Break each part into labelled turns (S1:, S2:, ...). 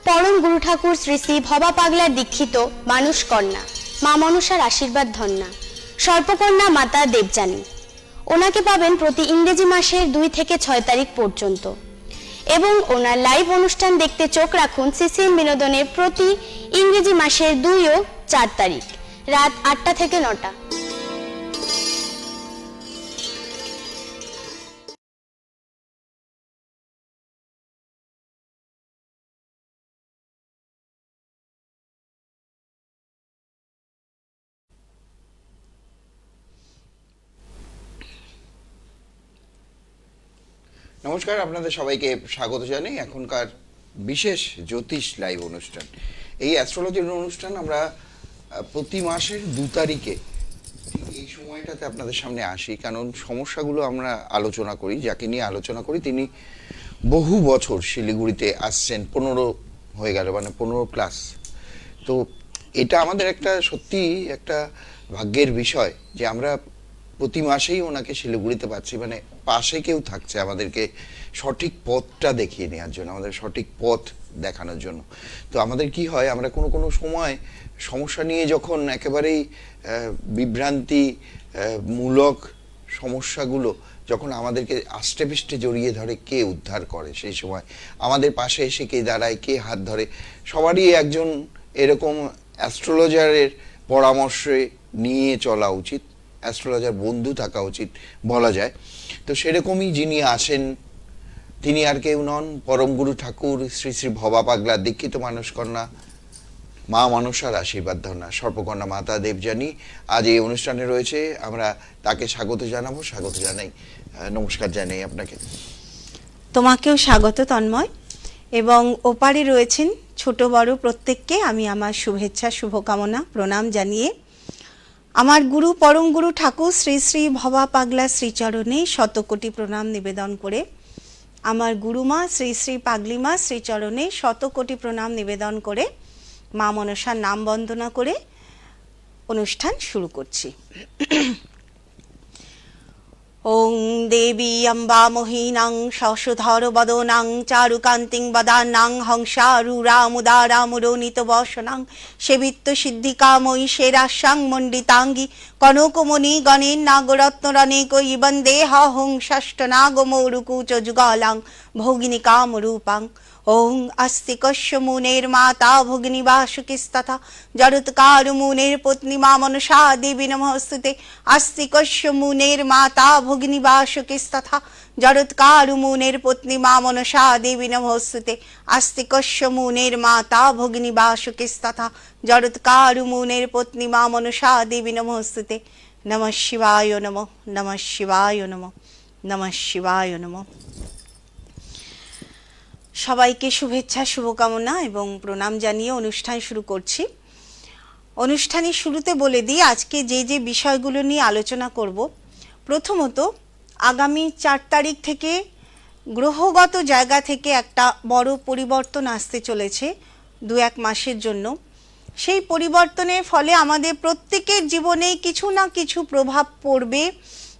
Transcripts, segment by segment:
S1: পরম গুরু ঠাকুর শ্রী শ্রী ভবা পাগলার দীক্ষিত মানুষ কন্যা মা মনসার আশীর্বাদ ধন্যা সর্পকন্যা মাতা দেবযানী। ওনাকে পাবেন প্রতি ইংরেজি মাসের 2 থেকে 6 তারিখ পর্যন্ত এবং ওনার লাইভ অনুষ্ঠান দেখতে চোখ রাখুন সিসিএম বিনোদনের প্রতি ইংরেজি মাসের 2 ও 4 তারিখ রাত 8টা থেকে 9টা।
S2: নমস্কার, আপনাদের সবাইকে স্বাগত জানাই এখনকার বিশেষ জ্যোতিষ লাইভ অনুষ্ঠান। এই অ্যাস্ট্রোলজির অনুষ্ঠান আমরা প্রতি মাসের 2 তারিখে এই সময়টাতে আপনাদের সামনে আসি, কারণ সমস্যাগুলো আমরা আলোচনা করি। যাকে নিয়ে আলোচনা করি তিনি বহু বছর শিলিগুড়িতে আসছেন, 15 হয়ে গেল, মানে 15+। তো এটা আমাদের একটা সত্যি একটা ভাগ্যের বিষয় যে আমরা প্রতি মাসেই ওনাকে শিলিগুড়িতে পাচ্ছি, মানে পাশে কেউ থাকছে আমাদেরকে সঠিক পথটা দেখিয়ে নেওয়ার জন্য, আমাদের সঠিক পথ দেখানোর জন্য। তো আমাদের কি হয়, আমরা কোনো সময় সমস্যা নিয়ে যখন একেবারেই বিভ্রান্তি মূলক সমস্যাগুলো যখন আমাদেরকে আষ্টে পৃষ্ঠে জড়িয়ে ধরে, কে উদ্ধার করে সেই সময় আমাদের পাশে এসে কে দাঁড়ায়, কে হাত ধরে? সবারই একজন এরকম অ্যাস্ট্রোলজারের পরামর্শে নিয়ে চলা উচিত, অ্যাস্ট্রোলজার বন্ধু থাকা উচিত বলা যায়। তো সেরকমই যিনি আসেন তিনি আর কেউ নন, পরম গুরু ঠাকুর শ্রী শ্রী ভবা পাগলা দীক্ষিত মানুষ কন্যা মা মনসার আশীর্বাদ ধন্যা সর্পকন্যা মাতা দেবযানী। আজ এই অনুষ্ঠানে রয়েছে, আমরা তাকে স্বাগত জানাবো। স্বাগত জানাই, নমস্কার জানাই আপনাকে।
S3: তোমাকেও স্বাগত তন্ময়, এবং ওপারে রয়েছেন ছোট বড় প্রত্যেককে আমি আমার শুভেচ্ছা শুভকামনা প্রণাম জানিয়ে আমার গুরু পরম গুরু ঠাকুর শ্রী শ্রী ভবা পাগলা শ্রীচরণে শতকোটি প্রণাম নিবেদন করে, আমার গুরুমা শ্রী শ্রী পাগলিমা শ্রীচরণে শতকোটি প্রণাম নিবেদন করে মা মনসার নাম বন্দনা করে অনুষ্ঠান শুরু করছি। ওং দেবী অম্বা মোহিনাং শশধর বদনাং চারুকান্তিং বদানাং হংসারুরামুদারামুরোনিত বসনাং সেবিত্ব সিদ্ধিকাময়ী শেরাসাং মণ্ডিতাঙ্গী কনকমণি গণেন নাগরত্নরণেক বন্দে হং ষষ্ঠনাগমৌরুকুচ যুগলাং ভোগিনী কামরূপাং। ওং अस्ति कस्य मुनेर माता भगिनी वासुकिस्तथा जरुत्कार मुनेर पत्नी मा मनसा देवी नमस्ते। अस्ति कस्य मुनेर माता भगिनी वासुकिस्तथा जरुत्कार मुनेर पत्नी मा मनसा देवी नमस्ते। अस्ति कस्य मुनेर माता भगिनी वासुकिस्तथा जरुत्कार मुनेर पत्नी मा मनसा देवी नमस्ते। नमः शिवाय नमः, नमः शिवाय नमः, नमः शिवाय नमः। সবাইকে শুভেচ্ছা শুভকামনা এবং প্রণাম জানিয়ে অনুষ্ঠান শুরু করছি। অনুষ্ঠানের শুরুতে বলে দিই আজকে যে যে বিষয়গুলো নিয়ে আলোচনা করব। প্রথমত, আগামী 4 তারিখ থেকে গ্রহগত জায়গা থেকে একটা বড় পরিবর্তন আসতে চলেছে 2-1 মাসের জন্য। সেই পরিবর্তনের ফলে আমাদের প্রত্যেকের জীবনে কিছু না কিছু প্রভাব পড়বে।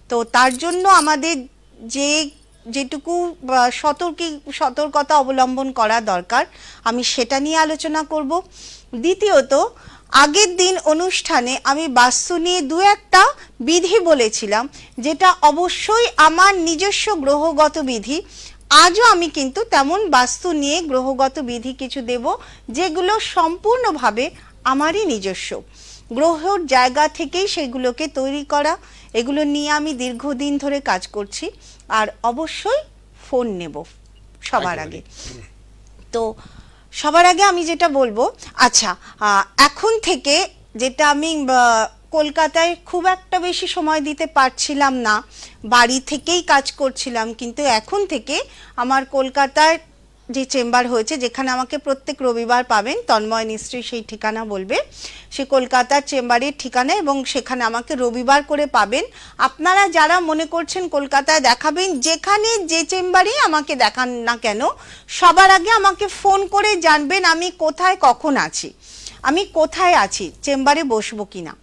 S3: তো তার জন্য আমাদের যেটুকু সতর্কতা অবলম্বন করা দরকার আমি সেটা নিয়ে আলোচনা করব। দ্বিতীয়ত, আগের দিন অনুষ্ঠানে আমি বাস্তু নিয়ে 2-1টা বিধি বলেছিলাম, যেটা অবশ্যই আমার নিজস্ব গ্রহগত বিধি। আজও আমি কিন্তু তেমন বাস্তু নিয়ে গ্রহগত বিধি কিছু দেব, যেগুলো সম্পূর্ণভাবে আমারই নিজস্ব গ্রহের জায়গা থেকেই সেগুলোকে তৈরি করা। এগুলো নিয়ে আমি দীর্ঘদিন ধরে কাজ করছি, আর অবশ্যই ফোন নেব সবার আগে। তো সবার আগে আমি যেটা বলবো, আচ্ছা এখন থেকে যেটা আমি কলকাতায় খুব একটা বেশি সময় দিতে পারছিলাম না, বাড়ি থেকেই কাজ করছিলাম, কিন্তু এখন থেকে আমার কলকাতায় যে চেম্বার হয়েছে, যেখানে আমাকে প্রত্যেক রবিবার পাবেন, তন্ময় নিশ্চয়ই সেই ঠিকানা বলবে, সে কলকাতার চেম্বারের ঠিকানা, এবং সেখানে আমাকে রবিবার করে পাবেন। আপনারা যারা মনে করছেন কলকাতায় দেখাবেন, যেখানে যে চেম্বারেই আমাকে দেখান না কেন, সবার আগে আমাকে ফোন করে জানবেন আমি কোথায় কখন আছি। আমি কোথায় আছি, চেম্বারে বসবো কিনা।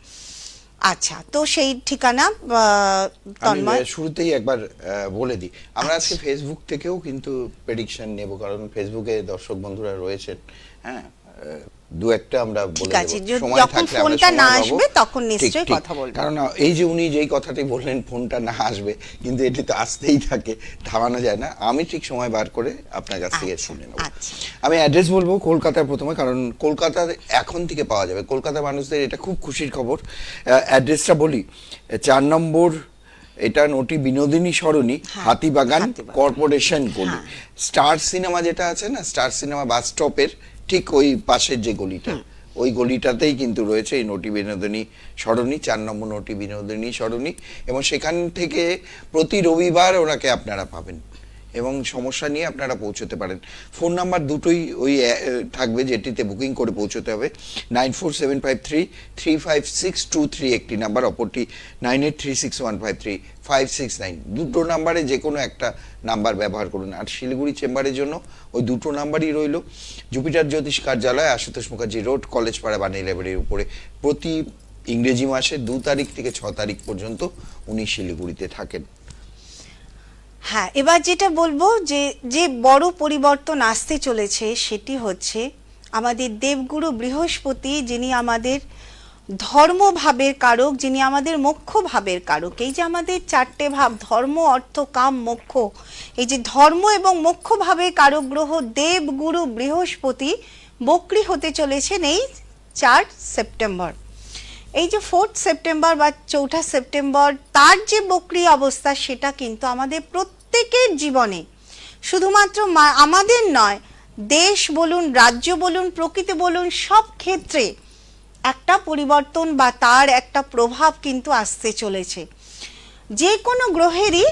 S3: আচ্ছা, তো সেই ঠিকানা
S2: আমি
S3: তন্ময়।
S2: শুরুতেই একবার বলে দিই, আমরা
S3: আচ্ছা।
S2: আজকে ফেসবুক থেকেও কিন্তু প্রেডিকশন নেব, কারণ ফেসবুকে দর্শক বন্ধুরা রয়েছেন। হ্যাঁ, দু একটা আমরা বলে
S3: ঠিক আছে,
S2: দেব, সময়
S3: যখন
S2: থাকলে আমরা
S3: ফোনটা
S2: সময়
S3: না
S2: পাবো।
S3: আসবে তখন
S2: ঠিক,
S3: নিশ্চয়ই
S2: ঠিক।
S3: কথা বলবো।
S2: কারণ এই যে উনি যেই কথাটি বললেন ফোনটা না আসবে, কিন্তু এটি তো আসতেই থাকে, থামানো যায় না। আমি ঠিক সময় বার করে আপনার কাছ থেকে
S3: আচ্ছা,
S2: শুনে নেব।
S3: আচ্ছা।
S2: আমি অ্যাড্রেস বলবো কলকাতার প্রথমে, কারণ কলকাতার এখন থেকে পাওয়া যাবে, কলকাতার মানুষদের এটা খুব খুশির খবর। অ্যাড্রেসটা বলি, 4 নম্বর, এটা নটি বিনোদিনী সরণি,
S3: হ্যাঁ,
S2: হাতিবাগান
S3: হাতিবাগান।
S2: কর্পোরেশন গলি।
S3: হ্যাঁ।
S2: স্টার সিনেমা যেটা আছে না, স্টার সিনেমা বাস স্টপের ঠিক ওই পাশের যে গলিটা, ওই গলিটাতেই কিন্তু রয়েছে এই নটি বিনোদিনী সরণি, 4 নম্বর নটি বিনোদিনী সরণি। এবং সেখান থেকে প্রতি রবিবার ওনাকে আপনারা পাবেন এবং সমস্যা নিয়ে আপনারা পৌঁছতে পারেন। ফোন নাম্বার দুটোই ওই থাকবে, যেটিতে বুকিং করে পৌঁছতে হবে। 9475335623 একটি নাম্বার, অপরটি 9836153569। দুটো নাম্বারে যে কোনো একটা নাম্বার ব্যবহার করুন। আর শিলিগুড়ি চেম্বারের জন্য ওই দুটো নাম্বারই রইল। জুপিটার জ্যোতিষ কার্যালয়, আশুতোষ মুখার্জি রোড, কলেজ পাড়া, বাণী লাইব্রেরির উপরে। প্রতি ইংরেজি মাসের 2 তারিখ থেকে 6 তারিখ পর্যন্ত উনি শিলিগুড়িতে থাকেন।
S3: হ্যাঁ, এবার যেটা বলবো যে যে বড় পরিবর্তন আসতে চলেছে সেটি হচ্ছে আমাদের দেবগুরু বৃহস্পতি, যিনি আমাদের ধর্মভাবের কারক, যিনি আমাদের মোক্ষ ভাবের কারক। এই যে আমাদের 4টে ভাব, ধর্ম, অর্থ, কাম, মোক্ষ, এই যে ধর্ম এবং মোক্ষ ভাবের কারক গ্রহ দেবগুরু বৃহস্পতি বক্রী হতে চলেছেন এই 4 সেপ্টেম্বর। এই যে 4 সেপ্টেম্বর বা 4 সেপ্টেম্বর তার যে বক্রী অবস্থা, সেটা কিন্তু আমাদের প্রত্যেকের জীবনে, শুধুমাত্র আমাদের নয়, দেশ বলুন, রাজ্য বলুন, প্রকৃতি বলুন, সব ক্ষেত্রে একটা পরিবর্তন বা তার একটা প্রভাব কিন্তু আসতে চলেছে। যে কোনো গ্রহেরই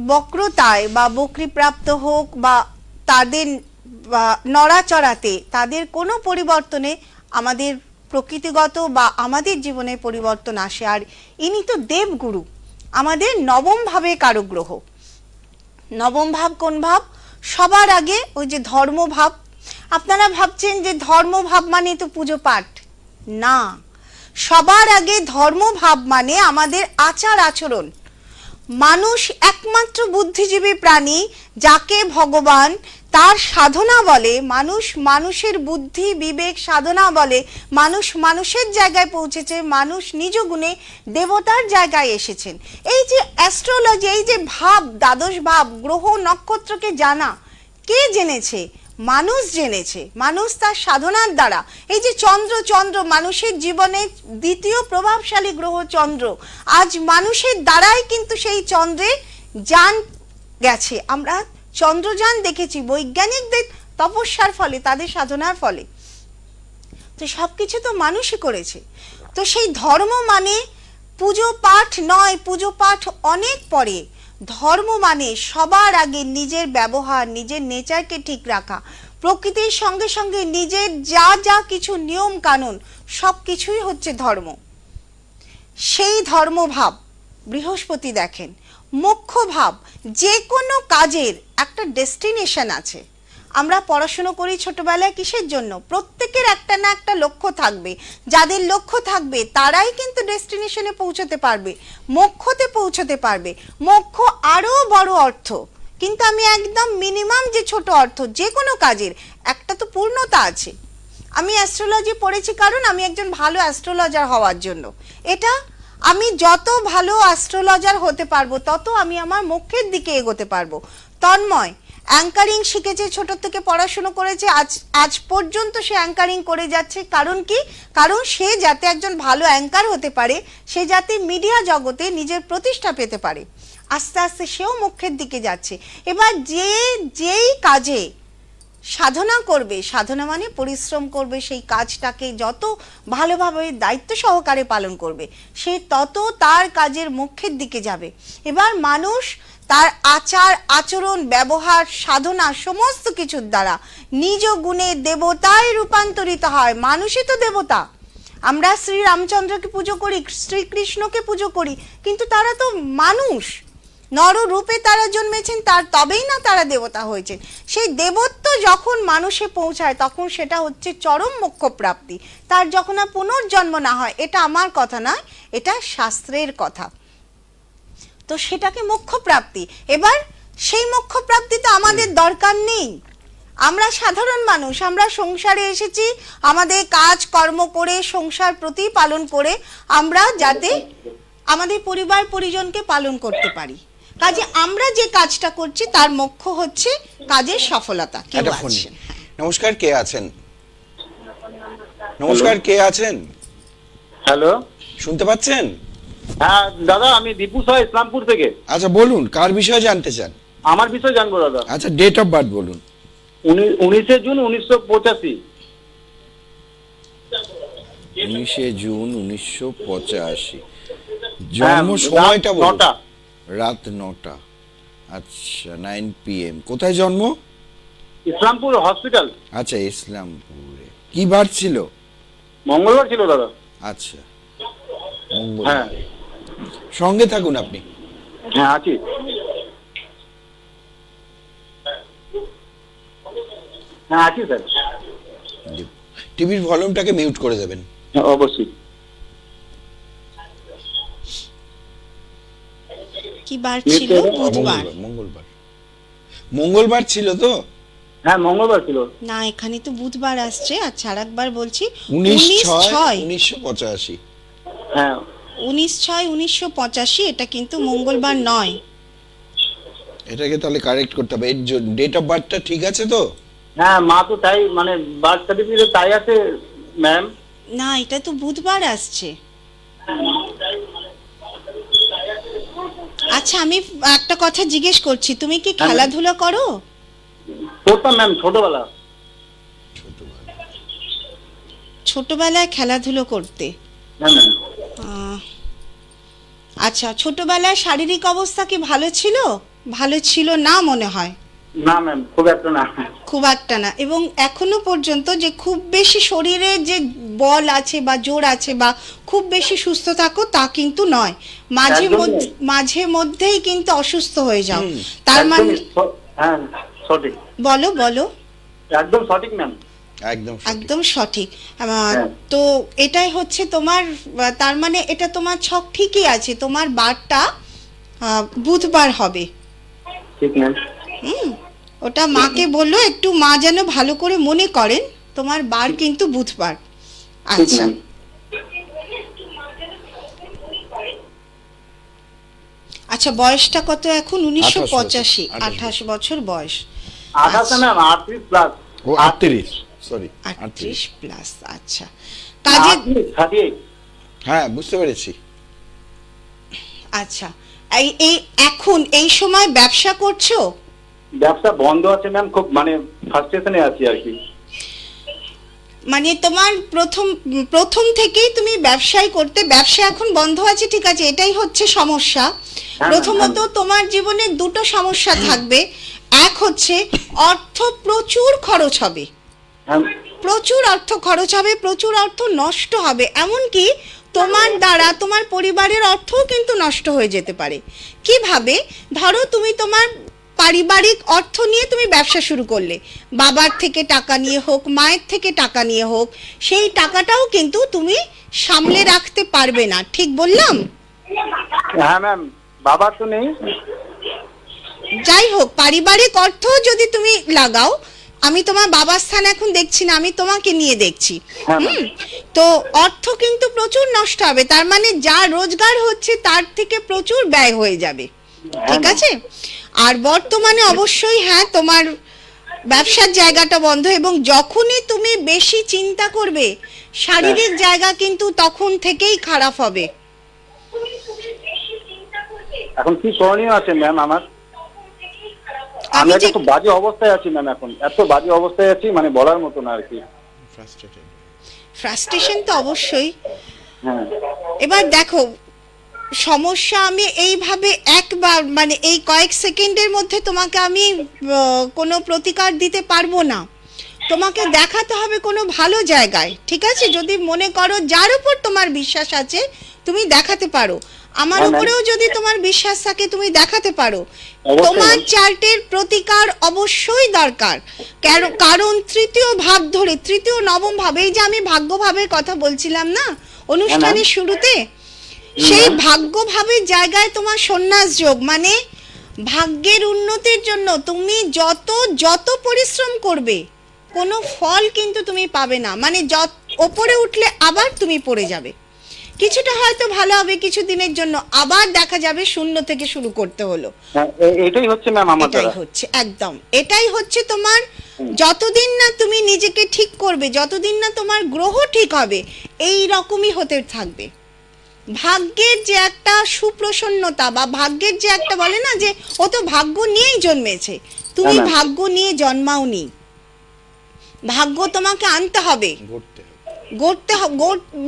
S3: বক্রতায় বা বক্রীপ্রাপ্ত হোক বা তাদের নড়াচড়াতে, তাদের কোনো পরিবর্তনে আমাদের প্রকৃতিগত বা আমাদের জীবনে পরিবর্তন আসে। আর ইনি তো দেবগুরু, আমাদের নবম ভাবে কারক গ্রহ। নবম ভাব কোন ভাব? সবার আগে ওই যে ধর্মভাব। আপনারা ভাবছেন যে ধর্মভাব মানে তো পুজো পাঠ, না। সবার আগে ধর্মভাব মানে আমাদের আচার আচরণ। মানুষ একমাত্র বুদ্ধিজীবী প্রাণী, যাকে ভগবান তার সাধনা বলে। মানুষ মানুষের বুদ্ধি বিবেক সাধনা বলে। মানুষ মানুষের জায়গায় পৌঁছেছে, মানুষ নিজ গুণে দেবতার জায়গায় এসেছেন। এই যে অ্যাস্ট্রোলজি, এই যে ভাব, দ্বাদশ ভাব, গ্রহ নক্ষত্রকে জানা, কে জেনেছে? মানুষ জেনেছে, মানুষ তার সাধনার দ্বারা। এই যে চন্দ্র, মানুষের জীবনে দ্বিতীয় প্রভাবশালী গ্রহ চন্দ্র, আজ মানুষের দ্বারাই কিন্তু সেই চন্দ্রে যান গেছে। আমরা চন্দ্রযান দেখেছি বৈজ্ঞানিকদের তপস্যার ফলে, তাদের সাধনার ফলে। তো সবকিছু তো মানুষই করেছে। তো সেই ধর্ম মানে পুজো পাঠ নয়, পুজো পাঠ অনেক পরে। ধর্ম মানে সবার আগে নিজের ব্যবহার, নিজের নেচারকে ঠিক রাখা, প্রকৃতির সঙ্গে সঙ্গে নিজের যা যা কিছু নিয়ম কানুন, সব কিছুই হচ্ছে ধর্ম। সেই ধর্মভাব বৃহস্পতি দেখেন। মোক্ষ ভাব, যে কোনো কাজের একটা ডেস্টিনেশন আছে। আমরা পড়াশুনো করি ছোটবেলায় কিসের জন্য? প্রত্যেকের একটা না একটা লক্ষ্য থাকবে। যাদের লক্ষ্য থাকবে তারাই কিন্তু ডেস্টিনেশনে পৌঁছতে পারবে, মোক্ষতে পৌঁছতে পারবে। মোক্ষ আরও বড় অর্থ, কিন্তু আমি একদম মিনিমাম যে ছোট অর্থ, যে কোনো কাজের একটা তো পূর্ণতা আছে। আমি অ্যাস্ট্রোলজি পড়েছি কারণ আমি একজন ভালো অ্যাস্ট্রোলজার হওয়ার জন্য। এটা আমি যত ভালো অ্যাস্ট্রোলজার হতে পারবো, তত আমি আমার মোক্ষের দিকে এগোতে পারবো। তন্ময় অ্যাঙ্কারিং শিখেছে, ছোট থেকে পড়াশুনো করেছে, আজ পর্যন্ত সে অ্যাঙ্কারিং করে যাচ্ছে। কারণ কি? কারণ সে যাতে একজন ভালো অ্যাঙ্কার হতে পারে, সে যাতে মিডিয়া জগতে নিজের প্রতিষ্ঠা পেতে পারে, আস্তে আস্তে সেও মোক্ষের দিকে যাচ্ছে। এবার যেই কাজে সাধনা করবে, সাধনা মানে পরিশ্রম করবে, সেই কাজটাকে যত ভালোভাবে দায়িত্ব সহকারে পালন করবে, সে তত তার কাজের মোক্ষের দিকে যাবে। এবার মানুষ তার আচার আচরণ ব্যবহার সাধনা সমস্ত কিছুর দ্বারা নিজ গুণে দেবতায় রূপান্তরিত হয়। মানুষই তো দেবতা। আমরা শ্রী রামচন্দ্রকে পুজো করি, শ্রীকৃষ্ণকে পুজো করি, কিন্তু তারা তো মানুষ। নররূপে তারা জন্মেছেন, তার তবেই না তারা দেবতা হয়েছেন। সেই দেবত্ব যখন মানুষে পৌঁছায় তখন সেটা হচ্ছে চরম মোক্ষ প্রাপ্তি। তার যখন আর পুনর্জন্ম না হয়, এটা আমার কথা নয়, এটা শাস্ত্রের কথা। তো সেটাকে মোক্ষ প্রাপ্তি। এবার সেই মোক্ষ প্রাপ্তি তো আমাদের দরকার নেই। আমরা সাধারণ মানুষ, আমরা সংসারে এসেছি আমাদের কাজ কর্ম করে, সংসার প্রতিপালন করে আমরা যাতে আমাদের পরিবার পরিজনকে পালন করতে পারি। কাজে আমরা যে কাজটা করছি তার মোক্ষ হচ্ছে কাজের সফলতা। কেউ
S2: একটা ফোন
S3: আছেন?
S2: নমস্কার, কে আছেন? নমস্কার, কে আছেন?
S4: হ্যালো,
S2: শুনতে পাচ্ছেন?
S4: হ্যাঁ দাদা, আমি দীপু সাহা, ইসলামপুর থেকে।
S2: আচ্ছা বলুন, কার বিষয়ে জানতে চান?
S4: আমার বিষয় জানবো দাদা।
S2: আচ্ছা, ডেট অফ বার্থ বলুন।
S4: 19 জুন 1985।
S2: 19 জুন 1985। জন্ম সময়টা বলুন।
S4: 9টা।
S2: রাত 9টা। আচ্ছা, 9 PM। কোথায় জন্ম?
S4: ইসলামপুর হসপিটাল।
S2: আচ্ছা, ইসলামপুরে। কি বার ছিল?
S4: মঙ্গলবার ছিল দাদা।
S2: আচ্ছা, মঙ্গল।
S4: হ্যাঁ
S2: সঙ্গে থাকুন আপনি।
S4: হ্যাঁ আছি। হ্যাঁ আছি স্যার।
S2: টিভির ভলিউমটাকে মিউট করে দেবেন।
S4: হ্যাঁ, অবশ্যই।
S3: কি বার ছিল? বুধবার।
S2: মঙ্গলবার মঙ্গলবার ছিল তো?
S4: হ্যাঁ মঙ্গলবার ছিল।
S3: না, এখানে তো বুধবার আসছে। আচ্ছা, আরেকবার বলছি।
S2: 19/6/1985।
S4: হ্যাঁ
S3: 19/6/1985। এটা কিন্তু মঙ্গলবার নয়।
S2: এটাকে তাহলে কারেক্ট করতে হবে। এর ডেট অফ বার্থটা ঠিক আছে তো?
S4: হ্যাঁ, মা তো তাই, মানে বার্থ সার্টিফিকেট তাই আছে ম্যাম।
S3: না, এটা তো বুধবার আসছে। আচ্ছা, আমি একটা কথা জিজ্ঞেস করছি, তুমি কি খেলাধুলা করো?
S4: করতাম ম্যাম ছোটবেলা।
S3: ছোটবেলায় খেলাধুলো করতে?
S4: হ্যাঁ ম্যাম।
S3: আচ্ছা, ছোটবেলায় শারীরিক অবস্থা কি ভালো ছিল? ভালো ছিল না মনে হয়।
S4: না ম্যাম, খুব একটা না।
S3: খুব একটা না। এবং এখনো পর্যন্ত যে খুব বেশি শরীরে যে বল আছে বা জোর আছে বা খুব বেশি সুস্থ থাকো তা কিন্তু নয়। মাঝে মধ্যেই কিন্তু অসুস্থ হয়ে যাও। তার মানে
S4: হ্যাঁ সঠিক।
S3: বলো বলো।
S4: একদম সঠিক ম্যাম।
S3: একদম সঠিক। তো এটাই হচ্ছে তোমার, তার মানে এটা তোমার ছক ঠিকই আছে। তোমার বারটা বুধবার হবে।
S4: ঠিক ম্যাম।
S3: ওটা মাকে বললো একটু, মা যেন ভালো করে মনে করেন। তোমার বার কিন্তু বুধবার। আচ্ছা, আচ্ছা, বয়সটা কত এখন? 1985। 28 বছর বয়স।
S4: 28 ম্যাম, 38 প্লাস।
S2: ও 38, সরি
S3: 38 প্লাস। আচ্ছা, কাজে
S4: 38।
S2: হ্যাঁ, বুঝতে পেরেছি।
S3: আচ্ছা, এই এখন এই সময় ব্যবসা করছো?
S4: ব্যবসা বন্ধ আছে ম্যাম, খুব মানে ফ্রাস্ট্রেশনে আছি আর কি।
S3: মানে তোমার প্রথম থেকেই তুমি ব্যবসায় করতে, ব্যবসা এখন বন্ধ আছে, ঠিক আছে, এটাই হচ্ছে সমস্যা। প্রথমত তোমার জীবনে দুটো সমস্যা থাকবে। এক হচ্ছে অর্থ প্রচুর খরচ হবে, প্রচুর অর্থ খরচ হবে, প্রচুর অর্থ নষ্ট হবে, এমনকি তোমার দ্বারা তোমার পরিবারের অর্থও কিন্তু নষ্ট হয়ে যেতে পারে। কিভাবে? ধরো তুমি তোমার পারিবারিক অর্থ নিয়ে তুমি ব্যবসা শুরু করলে, বাবার থেকে টাকা নিয়ে হোক, মায়ের থেকে টাকা নিয়ে হোক, সেই টাকাটাও কিন্তু তুমি সামলে রাখতে পারবে না। ঠিক বললাম?
S4: হ্যাঁ ম্যাম, বাবা তো নেই।
S3: যাই হোক, পারিবারিক অর্থ যদি তুমি লাগাও, আমি তোমার বাবার স্থান এখন দেখছি না, আমি তোমাকে নিয়ে দেখছি। তো অর্থ কিন্তু প্রচুর নষ্ট হবে। তার মানে যা রোজগার হচ্ছে তার থেকে প্রচুর ব্যয় হয়ে যাবে। ঠিক আছে? আর বর্তমানে অবশ্যই হ্যাঁ, তোমার ব্যবসার জায়গাটা বন্ধ, এবং যখনই তুমি বেশি চিন্তা করবে শারীরিক জায়গা কিন্তু তখন থেকেই খারাপ হবে।
S4: এখন কি করণীয় আছে ম্যাম আমার? আমি একটু বাজে অবস্থায় আছি ম্যাম, এখন এত বাজে অবস্থায় আছি মানে বলার মতো না আর কি।
S3: ফ্রাস্ট্রেশন তো অবশ্যই।
S4: হ্যাঁ,
S3: এবার দেখো, সমস্যা আমি এইভাবে একবার মানে এই কয়েক সেকেন্ডের মধ্যে তোমাকে আমি কোনো প্রতিকার দিতে পারবো না। তোমাকে দেখাতে হবে কোনো ভালো জায়গায়, ঠিক আছে? যদি মনে করো যার উপর তোমার বিশ্বাস আছে তুমি দেখাতে পারো, আমার
S4: হ্যাঁ,
S3: উপরেও যদি তোমার বিশ্বাস থাকে তুমি দেখাতে পারো।
S4: অবশ্যই।
S3: তোমার চার্টের প্রতিকার অবশ্যই দরকার, কারণ তৃতীয় ভাব ধরে, তৃতীয় নবম ভাবে, এই যে আমি ভাগ্য ভাবের কথা বলছিলাম না অনুষ্ঠানের শুরুতে, সেই ভাগ্য ভাবের জায়গায় তোমার সন্ন্যাস যোগ, মানে ভাগ্যের উন্নতির জন্য তুমি যত পরিশ্রম করবে কোনো ফল কিন্তু তুমি পাবে না, মানে ওপরে উঠলে আবার তুমি পড়ে যাবে। কিছুটা হয়তো ভালো হবে কিছুদিনের জন্য, আবার দেখা যাবে শূন্য থেকে শুরু করতে হলো।
S4: হ্যাঁ, এটাই হচ্ছে ম্যাম আমার
S3: এটাই
S4: দ্বারা।
S3: হচ্ছে, একদম এটাই হচ্ছে তোমার, যতদিন না তুমি নিজেকে ঠিক করবে, যতদিন না তোমার গ্রহ ঠিক হবে, এই রকমই হতে থাকবে। ভাগ্যের যে একটা সুপ্রসন্নতা বা ভাগ্যের যে একটা বলে না যে ও তো ভাগ্য নিয়েই জন্মেছে, তুমি
S4: হ্যাঁ,
S3: ভাগ্য নিয়ে জন্মাওনি, ভাগ্য তোমাকে আনতে হবে,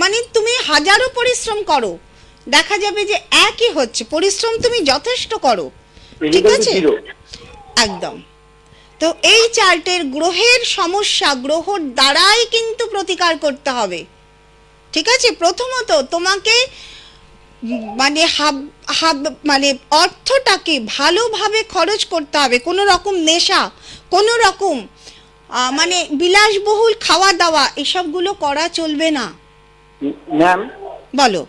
S3: মানে তুমি হাজারো পরিশ্রম করো, দেখা যাবে যে একই হচ্ছে, পরিশ্রম তুমি যথেষ্ট করো, ঠিক
S4: Result
S3: আছে?
S4: zero।
S3: একদম। তো এই চার্টের গ্রহের সমস্যা গ্রহর দ্বারাই কিন্তু প্রতিকার করতে হবে, ঠিক আছে? প্রথমত তোমাকে মানে অর্থটাকে ভালোভাবে খরচ করতে হবে, কোনো রকম নেশা, কোনো রকম মানে বিলাসবহুল খাওয়া দাওয়া এসবগুলো করা চলবে না।
S4: ম্যাম,
S3: বলো।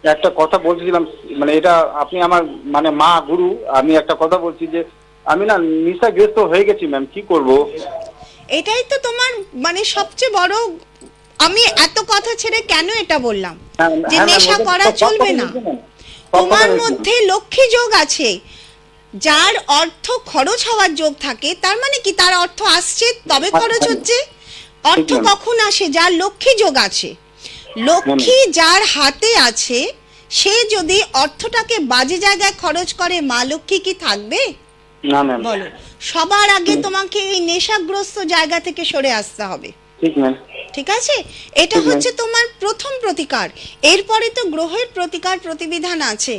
S4: একটা কথা বলছিলাম, মানে এটা আপনি আমার মানে মা গুরু, আমি একটা কথা বলছি যে আমি না নেশাগ্রস্ত হয়ে গেছি ম্যাম, কি করব?
S3: এটাই তো তোমার মানে সবচেয়ে বড়, আমি এত কথা ছেড়ে কেন এটা বললাম যে
S4: হ্যাঁ,
S3: নেশা
S4: ম্যাম,
S3: করা
S4: সব
S3: চলবে
S4: কথা
S3: না।
S4: বলছি, ম্যাম। সব
S3: তোমার
S4: কথা বলছি।
S3: মধ্যে লক্ষ্মী যোগ আছে, যার অর্থ খরচ হওয়ার যোগ থাকে, তার মানে কি তার অর্থ আসছে তবে খরচ হচ্ছে। অর্থ
S4: ঠিক, ম্যাম।
S3: কখন আসে? যার লক্ষ্মী যোগ আছে, লক্ষ্মী যার হাতে আছে, সে যদি অর্থটাকে বাজে জায়গায় খরচ করে, মা লক্ষ্মী কি থাকবে?
S4: না ম্যাম।
S3: বলো। সবার আগে তোমাকে এই নেশাগ্রস্ত জায়গা থেকে সরে আসতে হবে,
S4: ঠিক ম্যাম।
S3: ঠিক আছে? এটা হচ্ছে তোমার প্রথম প্রতিকার। এরপরে তো গ্রহের প্রতিকার প্রতিবিধান আছে।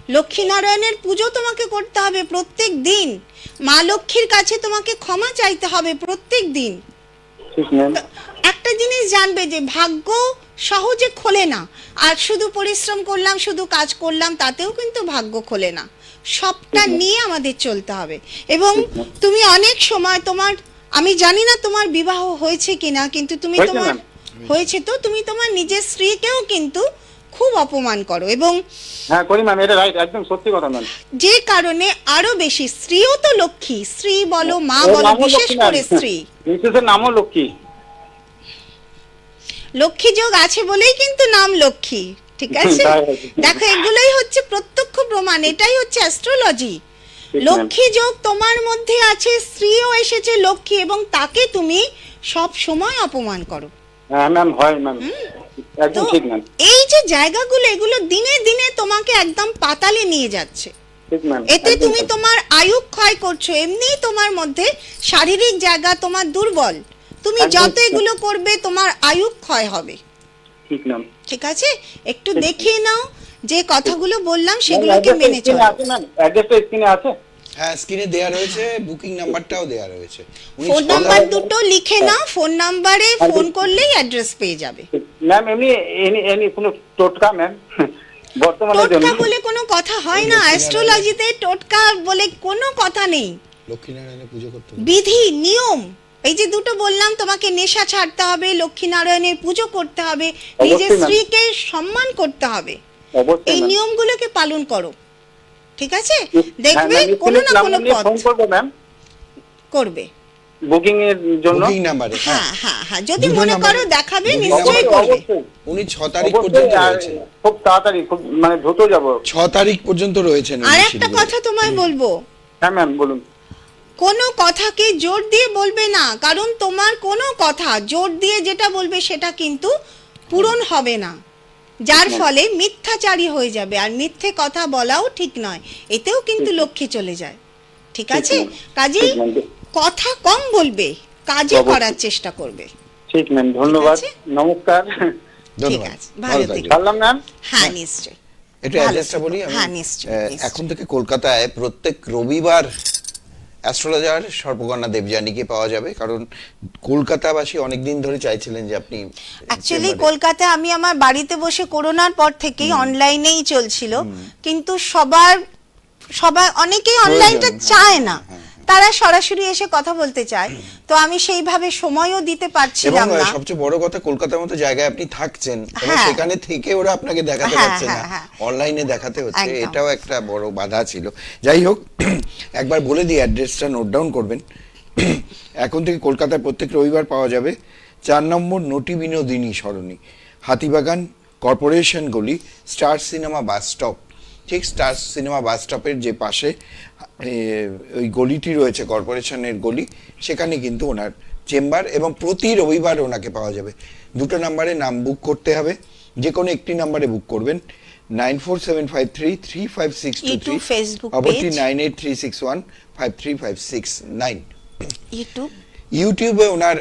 S3: লক্ষ্মীনারায়ণের পুজো তোমাকে করতে হবে প্রত্যেক দিন, মা লক্ষ্মীর কাছে তোমাকে ক্ষমা চাইতে হবে প্রত্যেক দিন।
S4: ঠিক ম্যাম।
S3: একটা জিনিস জানবে যে ভাগ্য সহজে খোলে না, আর শুধু পরিশ্রম করলাম, শুধু কাজ করলাম, তাতেও কিন্তু ভাগ্য খোলে না। সবটা নিয়ে আমাদের চলতে হবে। এবং তুমি অনেক সময় তোমার, আমি জানি না তোমার বিবাহ হয়েছে কিনা, কিন্তু তুমি
S4: হয়েছে,
S3: তোমার
S4: ম্যাম।
S3: হয়েছে তো তুমি তোমার নিজের স্ত্রীকেও কিন্তু খুব অপমান করো, এবং
S4: হ্যাঁ করি ম্যাম, এটা রাইট, একদম সত্যি কথা ম্যাম।
S3: যে কারণে আরো বেশি, স্ত্রীও তো লক্ষ্মী, স্ত্রী বলো, মা
S4: ওর
S3: বলো,
S4: নামও
S3: বিশেষ
S4: লক্ষ্মী,
S3: করে
S4: ম্যাম।
S3: স্ত্রী।
S4: মিসেসের নামও লক্ষ্মী।
S3: লক্ষ্মী যোগ আছে বলেই কিন্তু নাম লক্ষ্মী, ঠিক আছে?
S4: তাই আছে।
S3: দেখো এগুলোই হচ্ছে প্রত্যক্ষ প্রমাণ, এটাই হচ্ছে অ্যাস্ট্রোলজি।
S4: ঠিক,
S3: লক্ষ্মী যোগ তোমার মধ্যে আছে, স্ত্রীও এসেছে লক্ষ্মী, এবং তাকে তুমি সব সময় অপমান করো।
S4: হ্যাঁ ম্যাম, হয় ম্যাম,
S3: তো
S4: একদম ঠিক ম্যাম।
S3: এই যে জায়গাগুলো, এগুলো দিনে দিনে তোমাকে একদম পাতালে নিয়ে যাচ্ছে।
S4: ঠিক ম্যাম।
S3: এতে
S4: একদম
S3: তুমি
S4: ঠিক।
S3: তোমার আয়ু ক্ষয় করছো, এমনিই তোমার মধ্যে শারীরিক জায়গা তোমার দুর্বল, তুমি
S4: একদম
S3: যত
S4: ঠিক।
S3: এগুলো করবে তোমার আয়ু ক্ষয় হবে,
S4: ঠিক ম্যাম।
S3: ঠিক আছে? একটু দেখিয়ে নাও যে কথাগুলো বললাম সেগুলোকে মেনে চলো।
S4: আছে ম্যাম, অ্যাড্রেসটা স্ক্রিনে আছে।
S2: হ্যাঁ, স্ক্রিনে দেয়া রয়েছে, বুকিং নাম্বারটাও দেয়া রয়েছে। উনি
S3: ফোন
S2: ছটা-
S3: নাম্বার দুটো লিখে নাও, ফোন নাম্বারে ফোন করলেই অ্যাড্রেস পেয়ে যাবে।
S4: ম্যাম এমনি এনি কোনো টোটকা ম্যাম বর্তমানে
S3: টোটকা বলে কোনো কথা হয় না, অ্যাস্ট্রোলজিতে টোটকা বলে কোনো কথা নেই।
S2: লক্ষ্মীনারায়ণের পুজো করতে হবে।
S3: বিধি নিয়ম, এই যে দুটো বললাম, তোমাকে নেশা ছাড়তে হবে, লক্ষ্মীনারায়ণের পুজো করতে হবে, নিজের
S4: অবশ্যই, ম্যাম।
S3: স্ত্রীকে সম্মান করতে হবে,
S4: অবশ্যই
S3: এই
S4: ম্যাম।
S3: নিয়মগুলোকে পালন করো, ঠিক আছে?
S4: হ্যাঁ,
S3: দেখবে
S4: ম্যাম,
S3: কোনো না
S4: স্ক্রিনে
S3: কোনো
S4: নাম্বার নিয়ে
S3: পথ
S4: ফোন করবো ম্যাম
S3: করবে।
S4: বুকিং এর জন্য।
S2: বুকিং নাম্বারে, হ্যাঁ।
S3: হ্যাঁ হ্যাঁ হ্যাঁ, যদি
S2: দুটো
S3: মনে
S2: নাম্বার-
S3: করো দেখাবে
S2: দুটো
S3: নিশ্চয়ই
S2: নাম্বার-
S3: করবে।
S4: অবশ্যই
S2: উনি 6 তারিখ
S4: অবশ্যই,
S2: পর্যন্ত
S4: আর
S2: রয়েছেন।
S4: খুব তাড়াতাড়ি, খুব মানে দ্রুত যাবো।
S2: 6 তারিখ পর্যন্ত রয়েছেন উনি
S3: আর একটা
S2: শিলিগুড়ি।
S3: কথা তোমায় বলবো,
S4: হ্যাঁ ম্যাম বলুন।
S3: কোনো কথাকে জোর দিয়ে বলবে না, কারণ তোমার কোনো কথা জোর দিয়ে যেটা বলবে সেটা কিন্তু পূরণ হবে না, যার ফলে মিথ্যাচারী হয়ে যাবে, আর মিথ্যে কথা বলাও ঠিক নয়, এতেও কিন্তু লক্ষ্মী চলে যায়, ঠিক আছে? কাজেই
S4: ঠিক ম্যাম।
S3: কথা কম বলবে, কাজে
S4: অবশ্যই।
S3: করার চেষ্টা করবে।
S4: ঠিক ম্যাম, ধন্যবাদ,
S3: আছে?
S4: নমস্কার।
S3: ঠিক
S2: ধন্যবাদ,
S3: আছে,
S2: ভালো
S3: ভালো
S2: থাকবেন।
S3: থেকো।
S4: ছাড়লাম ম্যাম।
S3: হ্যাঁ নিশ্চয়ই।
S2: একটু
S3: ভালো
S2: অ্যাড্রেসটা
S3: থেকো।
S2: বলি আমি।
S3: হ্যাঁ, নিশ্চয়ই, নিশ্চয়ই।
S2: এখন থেকে কলকাতায় প্রত্যেক রবিবার অ্যাস্ট্রোলজার সর্পকন্যা দেবযানীকে পাওয়া যাবে, কারণ কলকাতাবাসী অনেকদিন ধরে চাইছিলেন যে আপনি
S3: অ্যাকচুয়ালি
S2: চেম্বারে-
S3: কলকাতায় আমি আমার বাড়িতে বসে করোনার পর থেকেই অনলাইনেই চলছিল, কিন্তু সবাই অনেকেই অনলাইনটা
S2: প্রয়োজন,
S3: চায় না,
S2: হ্যাঁ,
S3: তারা সরাসরি এসে কথা বলতে চায়, তো আমি সেইভাবে সময়ও দিতে
S2: এবং
S3: পারছিলাম না।
S2: সবচেয়ে বড় কথা, কলকাতার মতো জায়গায় আপনি থাকছেন এবং
S3: হ্যাঁ।
S2: সেখানে থেকে ওরা আপনাকে দেখাতে
S3: হ্যাঁ,
S2: পারছে না,
S3: হ্যাঁ, হ্যাঁ।
S2: অনলাইনে দেখাতে হচ্ছে,
S3: একদম।
S2: এটাও একটা বড় বাধা ছিল। যাই হোক, একবার বলে দিই, অ্যাড্রেসটা নোট ডাউন করবেন। এখন থেকে কলকাতায় প্রত্যেক রবিবার পাওয়া যাবে 4 নম্বর নটি বিনোদিনী সরণি, হাতিবাগান কর্পোরেশন গলি, স্টার সিনেমা বাস স্টপ। ঠিক স্টার সিনেমা বাস স্টপের যে পাশে ওই গলিটি রয়েছে, কর্পোরেশনের গলি, সেখানে কিন্তু ওনার চেম্বার, এবং প্রতি রবিবার ওনাকে পাওয়া যাবে। দুটো নাম্বারে নাম বুক করতে হবে, যে কোনো একটি নাম্বারে বুক করবেন, 9475335623,
S3: ইউটিউব, ফেসবুক
S2: অপরটি
S3: পেজ।
S2: 9836153569।
S3: ইউটিউব
S2: ইউটিউবে ওনার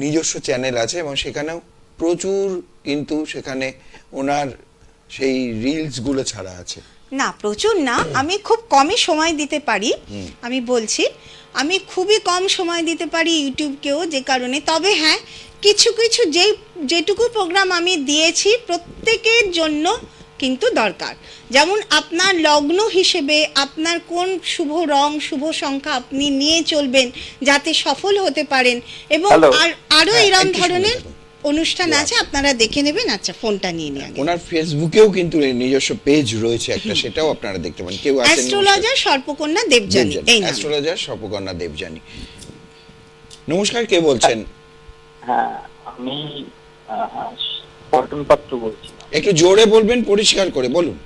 S2: নিজস্ব চ্যানেল আছে এবং সেখানেও প্রচুর, কিন্তু সেখানে ওনার সেই রিলসগুলো ছাড়া আছে।
S3: না, প্রচুর না, আমি খুব কমই সময় দিতে পারি, আমি বলছি আমি খুবই কম সময় দিতে পারি ইউটিউবকেও, যে কারণে। তবে হ্যাঁ, কিছু কিছু যেটুকু প্রোগ্রাম আমি দিয়েছি প্রত্যেকের জন্য কিন্তু দরকার। যেমন আপনার লগ্ন হিসেবে আপনার কোন শুভ রং, শুভ সংখ্যা আপনি নিয়ে চলবেন যাতে সফল হতে পারেন, এবং
S4: Hello.
S3: আরো
S2: হ্যাঁ,
S3: এরকম
S2: একটু শুনে
S3: ধরনের
S2: থাকুন।
S3: অনুষ্ঠান আছে, আপনারা দেখে নেবেন। আচ্ছা, ফোনটা নিয়ে নিয়ে আগে।
S2: ওনার ফেসবুকেও কিন্তু নিজস্ব পেজ রয়েছে একটা, সেটাও আপনারা দেখতে পান। কেউ আসেন
S3: অ্যাস্ট্রোলজার সর্পকন্যা দেবযানী, এই নাম।
S2: অ্যাস্ট্রোলজার সর্পকন্যা দেবযানী। নমস্কার, কে বলছেন?
S4: হ্যাঁ, আমি পল্টন পাত্র বলছি।
S2: একটু জোরে বলবেন, পরিষ্কার করে বলুন।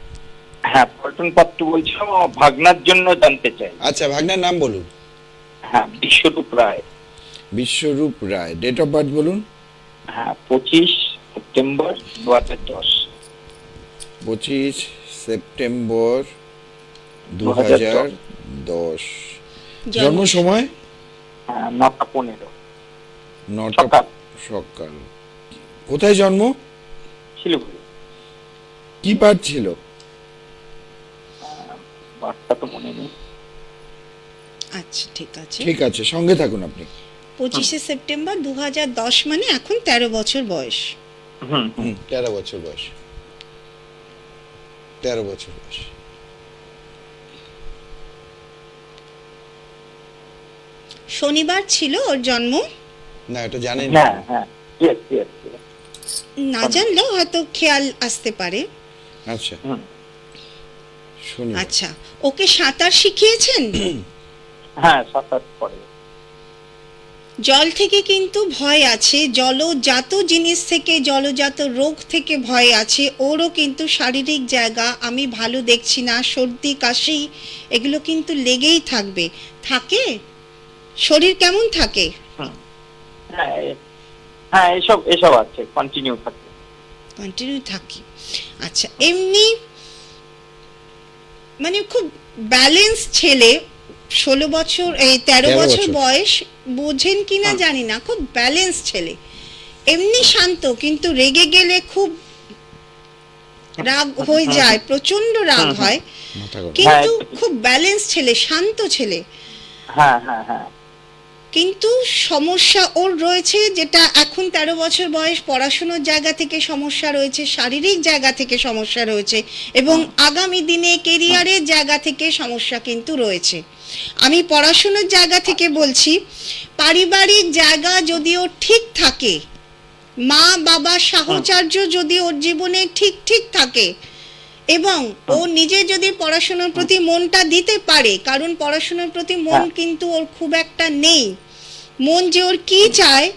S4: হ্যাঁ, পল্টন পাত্র বলছিলাম, আমার ভাগনার জন্য জানতে চাই।
S2: আচ্ছা, ভাগনার নাম বলুন।
S4: হ্যাঁ, বিশ্বরূপ রায়।
S2: বিশ্বরূপ রায়। ডেট অফ বার্থ বলুন।
S4: হ্যাঁ, 25 সেপ্টেম্বর 2010।
S2: 25 সেপ্টেম্বর 2010। জন্ম সময়?
S4: হ্যাঁ, 9:15
S2: 9টা
S4: সকাল।
S2: সকাল। কোথায় জন্ম?
S4: শিলিগুড়ি।
S2: কি পাঠ ছিল?
S4: বার্তা তো মনে নেই।
S3: আচ্ছা, ঠিক আছে।
S2: ঠিক আছে, সঙ্গে থাকুন আপনি।
S3: 25শে সেপ্টেম্বর 2010, মানে এখন 13 বছর বয়স।
S4: হুম।
S2: 13 বছর বয়স। 13 বছর বয়স।
S3: শনিবার ছিল ওর জন্ম।
S2: না, এটা জানেন?
S4: হ্যাঁ হ্যাঁ, yes, yes, yes.
S3: না জানলেও হয়তো খেয়াল আসতে পারে।
S2: আচ্ছা,
S4: হুম।
S2: শুনি।
S3: আচ্ছা, ওকে সাঁতার শিখিয়েছেন?
S4: হ্যাঁ, 7-8 পরে।
S3: জল থেকে কিন্তু ভয় আছে, জলজাত জিনিস থেকে, জলজাত রোগ থেকে ভয় আছে। ওরও কিন্তু শারীরিক জায়গা আমি ভালো দেখছি না, সর্দি কাশি এগুলো কিন্তু লেগেই থাকবে। থাকে? শরীর কেমন থাকে?
S4: হ্যাঁ, হ্যাঁ, এসব আছে, কন্টিনিউ থাকে।
S3: কন্টিনিউ থাকি। আচ্ছা, এমনি মানে খুব ব্যালেন্স ছেলে, 16 বছর, এই 13 বছর বয়স, বোঝেন কিনা জানি না, খুব ব্যালেন্স ছেলে, এমনি শান্ত, কিন্তু রেগে গেলে খুব রাগ হয়ে যায়, প্রচন্ড রাগ হয়,
S2: মাথা গরম।
S3: কিন্তু
S4: হ্যাঁ।
S3: খুব ব্যালেন্স ছেলে, শান্ত ছেলে।
S4: হ্যাঁ হ্যাঁ হ্যাঁ।
S3: কিন্তু সমস্যা ওর রয়েছে, যেটা এখন 13 বছর বয়স, পড়াশোনার জায়গা থেকে সমস্যা রয়েছে, শারীরিক জায়গা থেকে সমস্যা রয়েছে, এবং আগামী দিনে কেরিয়ারের জায়গা থেকে সমস্যা কিন্তু রয়েছে। আমি পড়াশোনার জায়গা থেকে বলছি, পারিবারিক জায়গা যদি ওর ঠিক থাকে, মা বাবা সাহচর্য যদি ওর জীবনে ঠিক ঠিক থাকে, এবং ও নিজে যদি পড়াশোনার প্রতি মনটা দিতে পারে, কারণ পড়াশোনার প্রতি মন কিন্তু ওর খুব একটা নেই, মন যে ওর কি চায়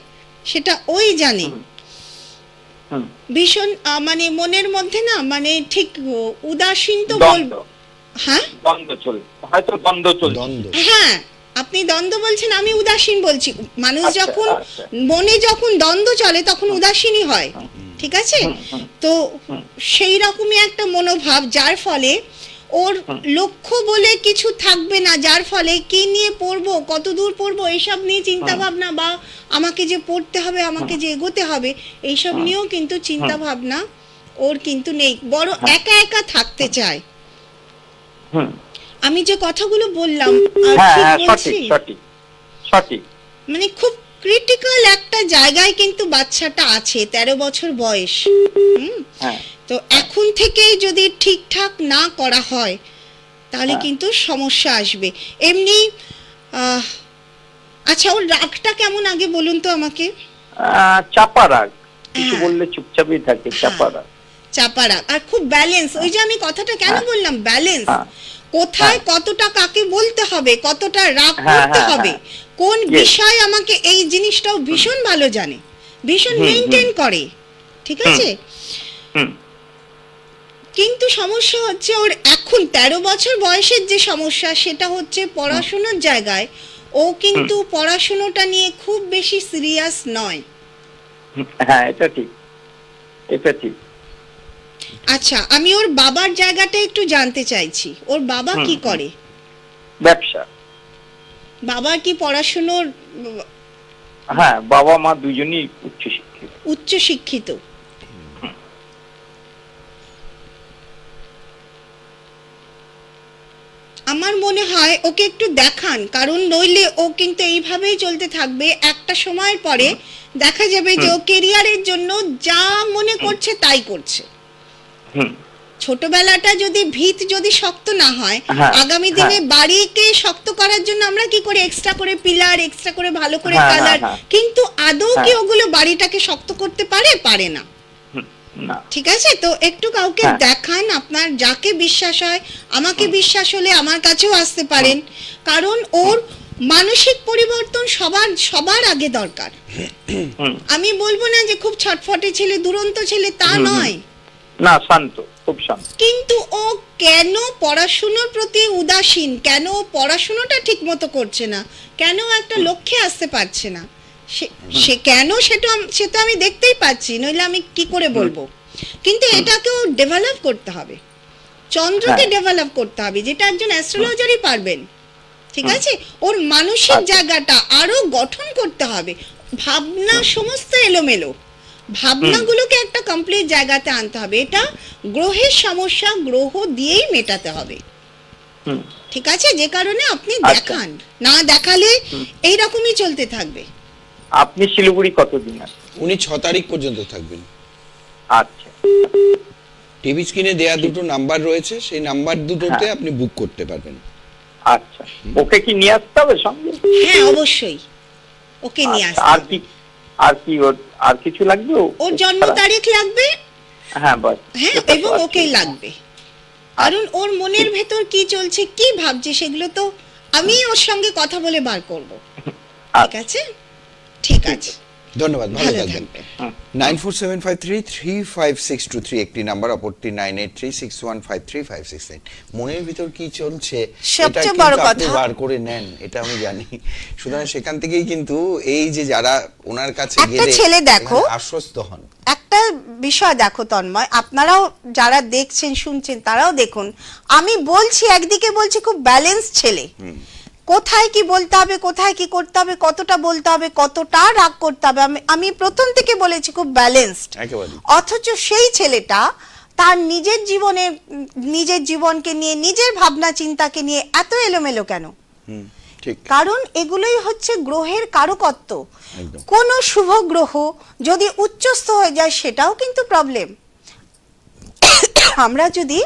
S3: সেটা ওই জানে।
S4: হুম।
S3: ভীষণ মানে মনের মধ্যে না, মানে ঠিক উদাসীন তো
S4: দ্বন্দ্ব।
S3: হ্যাঁ
S4: দ্বন্দ্ব চলছে, হয়তো দ্বন্দ্ব চলছে।
S2: দ্বন্দ্ব।
S3: হ্যাঁ, আপনি দ্বন্দ্ব বলছেন, আমি উদাসীন বলছি। মানুষ
S4: আচ্ছা,
S3: যখন
S4: আচ্ছা।
S3: মনে যখন দ্বন্দ্ব চলে তখন উদাসীনই হয়, ঠিক আছে? তো সেই রকমই একটা মনোভাব, যার ফলে ওর লক্ষ্য বলে কিছু থাকবে না, যার ফলে কি নিয়ে পড়বো, কত দূর পড়বো, এইসব নিয়ে চিন্তা ভাবনা, বা আমাকে যে পড়তে হবে, আমাকে যে এগোতে হবে, এইসব নিয়েও কিন্তু চিন্তা ভাবনা ওর কিন্তু নেই, বড় একা একা থাকতে চায়।
S4: হুম।
S3: আমি যে কথাগুলো বললাম
S4: হ্যাঁ
S3: ঠিক
S4: হ্যাঁ
S3: বলছি?
S4: সঠিক সঠিক সঠিক।
S3: মানে খুব ক্রিটিক্যাল একটা জায়গায় কিন্তু বাচ্চাটা আছে, 13 বছর বয়স।
S4: হ্যাঁ
S3: তো এখন থেকেই যদি ঠিকঠাক না করা হয় তাহলে
S4: হ্যাঁ।
S3: কিন্তু সমস্যা আসবে। এমনি আচ্ছা, ওর রাগটা কেমন আগে বলুন তো আমাকে।
S4: চাপা রাগ, কিছু
S3: হ্যাঁ।
S4: বললে চুপচাপই থাকে, চাপা রাগ।
S3: চাপা রাগ আর খুব ব্যালেন্স। ওই যে আমি কথাটা কেন
S4: হ্যাঁ।
S3: বললাম ব্যালেন্স,
S4: হ্যাঁ।
S3: কোথায়
S4: হ্যাঁ।
S3: কতটা কাকে বলতে হবে, কতটা রাগ
S4: হ্যাঁ,
S3: করতে
S4: হ্যাঁ,
S3: হবে,
S4: হ্যাঁ।
S3: কোন
S4: Yes.
S3: বিষয় আমাকে, এই জিনিসটাও ভীষণ ভালো জানে, ভীষণ
S4: হুম,
S3: মেনটেন করে, ঠিক আছে।
S4: হুম
S3: কিন্তু সমস্যা হচ্ছে ওর এখন 13 বছর বয়সের যে সমস্যা সেটা হচ্ছে পড়াশোনার জায়গায় ও কিন্তু পড়াশোনাটা নিয়ে খুব বেশি সিরিয়াস নয়।
S4: হ্যাঁ এটা ঠিক, এটা ঠিক।
S3: আচ্ছা, আমি ওর বাবার জায়গাটা একটু জানতে চাইছি। ওর বাবা কি করে?
S4: ব্যবসা।
S3: বাবার কি পড়াশোনার
S4: হ্যাঁ, বাবা মা দুজনই উচ্চশিক্ষিত।
S3: উচ্চ শিক্ষিত? আমার মনে হয় ওকে একটু দেখান, কারণ নইলে ও কিন্তু এইভাবেই চলতে থাকবে। একটা সময়ের পরে দেখা যাবে যে ও কেরিয়ারের জন্য যা মনে করছে তাই করছে।
S4: হুম
S3: ছোটবেলাটা যদি ভিত যদি শক্ত না হয়,
S4: হ্যাঁ,
S3: আগামী দিনে
S4: হ্যাঁ।
S3: বাড়িকে শক্ত করার জন্য আমরা কি করে এক্সট্রা করে পিলার, এক্সট্রা করে ভালো করে
S4: হ্যাঁ,
S3: কালার,
S4: হ্যাঁ, হ্যাঁ।
S3: কিন্তু আদৌ কি
S4: হ্যাঁ।
S3: ওগুলো বাড়িটাকে শক্ত করতে পারে? পারে না।
S4: হুম, না।
S3: ঠিক আছে, তো একটু কাউকে
S4: হ্যাঁ।
S3: দেখান, আপনার যাকে বিশ্বাস হয়। আমাকে বিশ্বাস হলে আমার কাছেও আসতে পারেন, কারণ ওর মানসিক পরিবর্তন সবার আগে দরকার।
S4: হুম
S3: আমি বলবো না যে খুব ছটফটে ছেলে, দুরন্ত ছেলে, তা নয়,
S4: না, শান্ত, খুব শান্ত।
S3: কিন্তু ও কেন পড়াশোনার প্রতি উদাসীন, কেন ও পড়াশোনাটা ঠিক মতো করছে না, কেন ও একটা লক্ষ্যে আসতে পারছে না, সে কেন সেটা আমি দেখতেই পাচ্ছি, নইলে আমি কি করে বলবো। কিন্তু এটাকেও ডেভেলপ করতে হবে, চন্দ্রকে
S4: হ্যাঁ।
S3: ডেভেলপ করতে হবে, যেটা একজন অ্যাস্ট্রোলজারই পারবেন। ঠিক আছে, ওর মানসিক
S4: আচ্ছা।
S3: জায়গাটা আরো গঠন করতে হবে। ভাবনা সমস্ত এলোমেলো, ভাবনাগুলোকে একটা কমপ্লিট জায়গাতে আনতে হবে। এটা গ্রহের সমস্যা, গ্রহ দিয়েই মেটাতে হবে।
S4: হুম
S3: ঠিক আছে, যে কারণে আপনি
S4: আচ্ছা।
S3: দেখান, না দেখালে এইরকমই চলতে থাকবে।
S4: আপনি শিলিগুড়ি কতদিন আছেন?
S2: উনি 6 তারিখ পর্যন্ত থাকবেন।
S4: আচ্ছা
S2: টিভি স্ক্রিনে দেয়া দুটো নাম্বার রয়েছে, সেই নাম্বার দুটোতে
S4: হ্যাঁ।
S2: আপনি বুক করতে পারবেন।
S4: আচ্ছা, ওকে কি নিয়ে আসতে হবে সঙ্গে?
S3: হ্যাঁ, অবশ্যই ওকে নিয়ে
S4: আচ্ছা,
S3: আসতে হবে।
S4: আর কি আর কিছু লাগবে?
S3: ওর জন্ম তারিখ লাগবে,
S4: হ্যাঁ বাস।
S3: হ্যাঁ,
S4: এটা তো
S3: এবং
S4: আছে।
S3: ওকেই লাগবে। কারণ ওর মনের ভেতর কি চলছে, কি ভাবছে, সেগুলো তো আমি ওর সঙ্গে কথা বলে বার করব। ঠিক আছে, ঠিক আছে,
S2: ধন্যবাদ, ভালো
S3: ভালো
S2: থাকবেন।
S3: থাকবেন।
S2: 9475335623 একটি নাম্বার, অপরটি 9836153569। মনের ভিতর কি চলছে
S3: সবচেয়ে
S2: এটা কিন্তু
S3: বড়
S2: আপনি
S3: কথা।
S2: বার করে নেন, এটা আমি জানি। সুতরাং সেখান থেকেই কিন্তু এই যে যারা ওনার কাছে
S3: একটা
S2: গেলে
S3: ছেলে দেখো,
S2: এখানে আশ্বস্ত হন।
S3: একটা বিষয় দেখো তন্ময়, আপনারাও যারা দেখছেন শুনছেন তারাও দেখুন। আমি বলছি, একদিকে বলছি খুব ব্যালেন্স ছেলে, কোথায় কি বলতে হবে, কোথায় কি করতে হবে, কতটা বলতে হবে, কতটা রাগ করতে হবে, আমি প্রথম থেকে বলেছি খুব ব্যালেন্সড।
S2: একেবারে।
S3: অথচ সেই ছেলেটা তার নিজের জীবনকে নিয়ে, নিজের ভাবনা চিন্তাকে নিয়ে এত এলোমেলো কেন?
S2: ঠিক।
S3: কারণ এগুলোই হচ্ছে গ্রহের কারকত্ব।
S2: একদম।
S3: কোন শুভ গ্রহ যদি উচ্চস্থ হয়ে যায় সেটাও কিন্তু প্রবলেম। আমরা যদি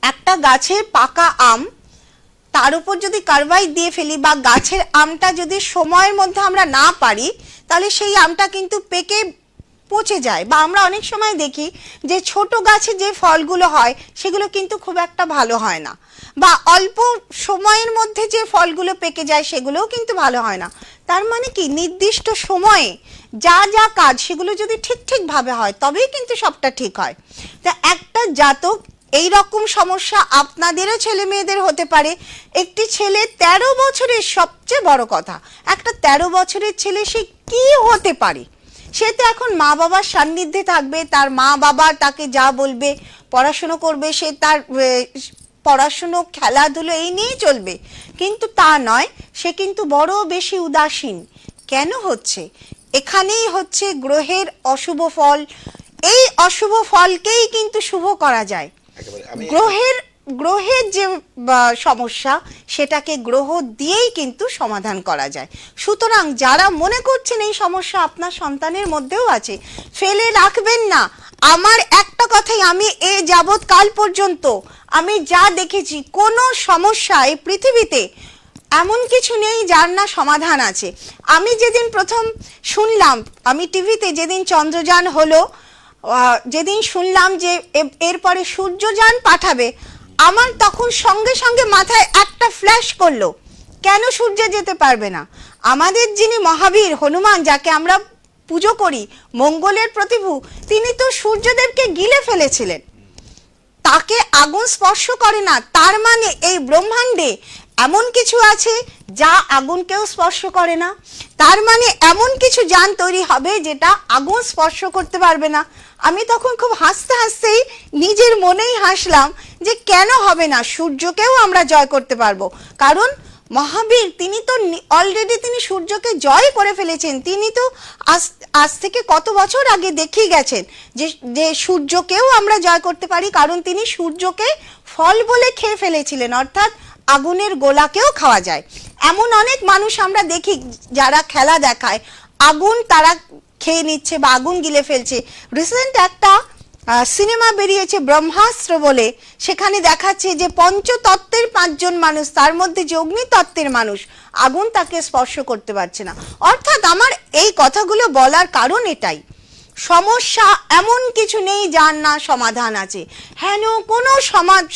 S3: একটা গাছের পাকা আম তার উপর যদি কার্বাইড দিয়ে ফেলি, বা গাছের আমটা যদি সময়ের মধ্যে আমরা না পারি, তাহলে সেই আমটা কিন্তু পেকে পচে যায়। বা আমরা অনেক সময় দেখি যে ছোট গাছে যে ফলগুলো হয় সেগুলো কিন্তু খুব একটা ভালো হয় না, বা অল্প সময়ের মধ্যে যে ফলগুলো পেকে যায় সেগুলোও কিন্তু ভালো হয় না। তার মানে কি, নির্দিষ্ট সময়ে যা যা কাজ সেগুলো যদি ঠিকভাবে হয় তবেই কিন্তু সবটা ঠিক হয়। তা একটা জাতক, এই রকম সমস্যা আপনাদেরও ছেলে মেয়েদের হতে পারে। একটি ছেলে 13 বছরের, সবচেয়ে বড় কথা, একটা 13 বছরের ছেলে সে কি হতে পারে? সে তো এখন মা বাবার সান্নিধ্যে থাকবে, তার মা বাবা তাকে যা বলবে পড়াশুনো করবে, সে তার পড়াশুনো খেলাধুলো এই নিয়েই চলবে। কিন্তু তা নয়, সে কিন্তু বড় বেশি উদাসীন কেন হচ্ছে? এখানেই হচ্ছে গ্রহের অশুভ ফল। এই অশুভ ফলকেই কিন্তু শুভ করা যায়।
S2: একেবারে। আমি
S3: গ্রহের গ্রহের যে সমস্যা সেটাকে গ্রহ দিয়েই কিন্তু সমাধান করা যায়। সুতরাং যারা মনে করছেন এই সমস্যা আপনার সন্তানের মধ্যেও আছে, ফেলে রাখবেন না। আমার একটা কথাই, আমি এ যাবৎ কাল পর্যন্ত আমি যা দেখেছি, কোনো সমস্যা এই পৃথিবীতে এমন কিছু নেই যার না সমাধান আছে। আমি যেদিন প্রথম শুনলাম, আমি টিভিতে যেদিন চন্দ্রযান হলো, যেদিন শুনলাম যে এরপরে সূর্যযান পাঠাবে, আমার তখন সঙ্গে সঙ্গে মাথায় একটা ফ্ল্যাশ করলো, কেন সূর্যে যেতে পারবে না? আমাদের যিনি মহাবীর হনুমান, যাকে আমরা পুজো করি, মঙ্গলের প্রতিভু, তিনি তো সূর্যদেবকে গিলে ফেলেছিলেন, তাকে আগুন স্পর্শ করে না। তার মানে এই ব্রহ্মাণ্ডে এমন কিছু আছে যা আগুনকেও স্পর্শ করে না। তার মানে এমন কিছু যান তৈরি হবে যেটা আগুন স্পর্শ করতে পারবে না। আমি তখন খুব হাসতে হাসতেই নিজের মনেই হাসলাম যে কেন হবে না, সূর্যকেও আমরা জয় করতে পারবো। কারণ মহাবীর তিনি তো অলরেডি তিনি সূর্যকে জয় করে ফেলেছেন। তিনি তো আজ থেকে কত বছর আগে দেখিয়ে গেছেন যে সূর্যকেও আমরা জয় করতে পারি, কারণ তিনি সূর্যকে ফল বলে খেয়ে ফেলেছিলেন, অর্থাৎ আগুনের গোলাকেও খাওয়া যায়। এমন অনেক মানুষ আমরা দেখি যারা খেলা দেখায়, আগুন তারা খেয়ে নিচ্ছে বা আগুন গিলে ফেলছে। রিসেন্ট একটা সিনেমা বেরিয়েছে ব্রহ্মাস্ত্র বলে, সেখানে দেখাচ্ছে যে পঞ্চতত্ত্বের 5 জন মানুষ, তার মধ্যে যে অগ্নিতত্ত্বের মানুষ, আগুন তাকে স্পর্শ করতে পারছে না। অর্থাৎ আমার এই কথাগুলো বলার কারণ এটাই, সমস্যা এমন কিছু নেই যার না সমাধান আছে। হ্যাঁ, কোনো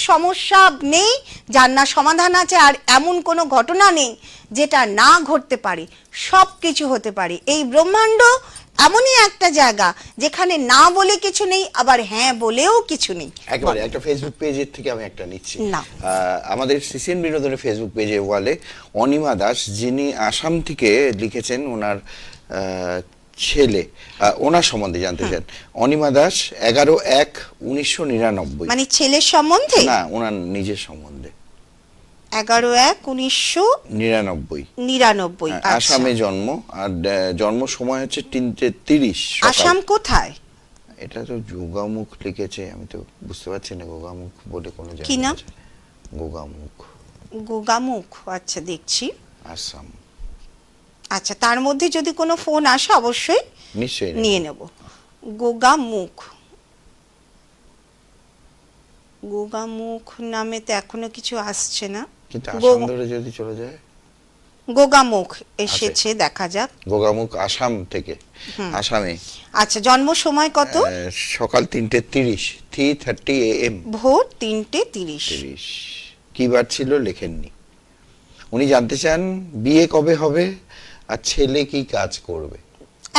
S3: সমস্যা নেই যার না সমাধান আছে, আর এমন কোনো ঘটনা নেই যেটা না ঘটতে পারে। সব কিছু হতে পারে। এই ব্রহ্মাণ্ড এমনই একটা জায়গা যেখানে না বলে কিছু নেই, আবার হ্যাঁ বলেও কিছু নেই।
S2: একেবারে একটা ফেসবুক পেজের থেকে আমি একটা নিচ্ছি।
S3: না।
S2: আমাদের সিসিএন বিনোদনের ফেসবুক পেজে ওয়ালে অনিমা দাস, যিনি আসাম থেকে লিখেছেন, ওনার ছেলে, ওনার সম্বন্ধে জানতে চান। অনিমা দাস 11/1/1999,
S3: মানে ছেলের সম্বন্ধে
S2: না, ওনার নিজের সম্বন্ধে।
S3: 11/1/1999।
S2: আসামে জন্ম, আর জন্ম সময় হচ্ছে 3:30 সকাল।
S3: আসাম কোথায়?
S2: এটা তো গোগামুখ লিখেছে, আমি তো বুঝতে পারছি না গোগামুখ বলে কোনো জায়গা
S3: কি নাম?
S2: আছে? গোগামুখ।
S3: গোগামুখ, আচ্ছা দেখছি।
S2: আসাম।
S3: আচ্ছা, তার মধ্যে যদি কোনো ফোন আসে অবশ্যই
S2: নিশ্চয়ই
S3: নিয়ে নেব। গোগামুখ, গোগামুখ নামে তো এখনো কিছু আসছে না,
S2: কিন্তু আসাম ধরে যদি চলে যায়।
S3: গোগামুখ এসেছে, দেখা যাক।
S2: গোগামুখ আসাম থেকে, আসামে।
S3: আচ্ছা, জন্ম সময় কত?
S2: সকাল 3:30, 3:30 AM,
S3: ভোর 3:30।
S2: কি বার ছিল লেখেননি। উনি জানতে চান বিয়ে কবে হবে আর ছেলে কি কাজ করবে।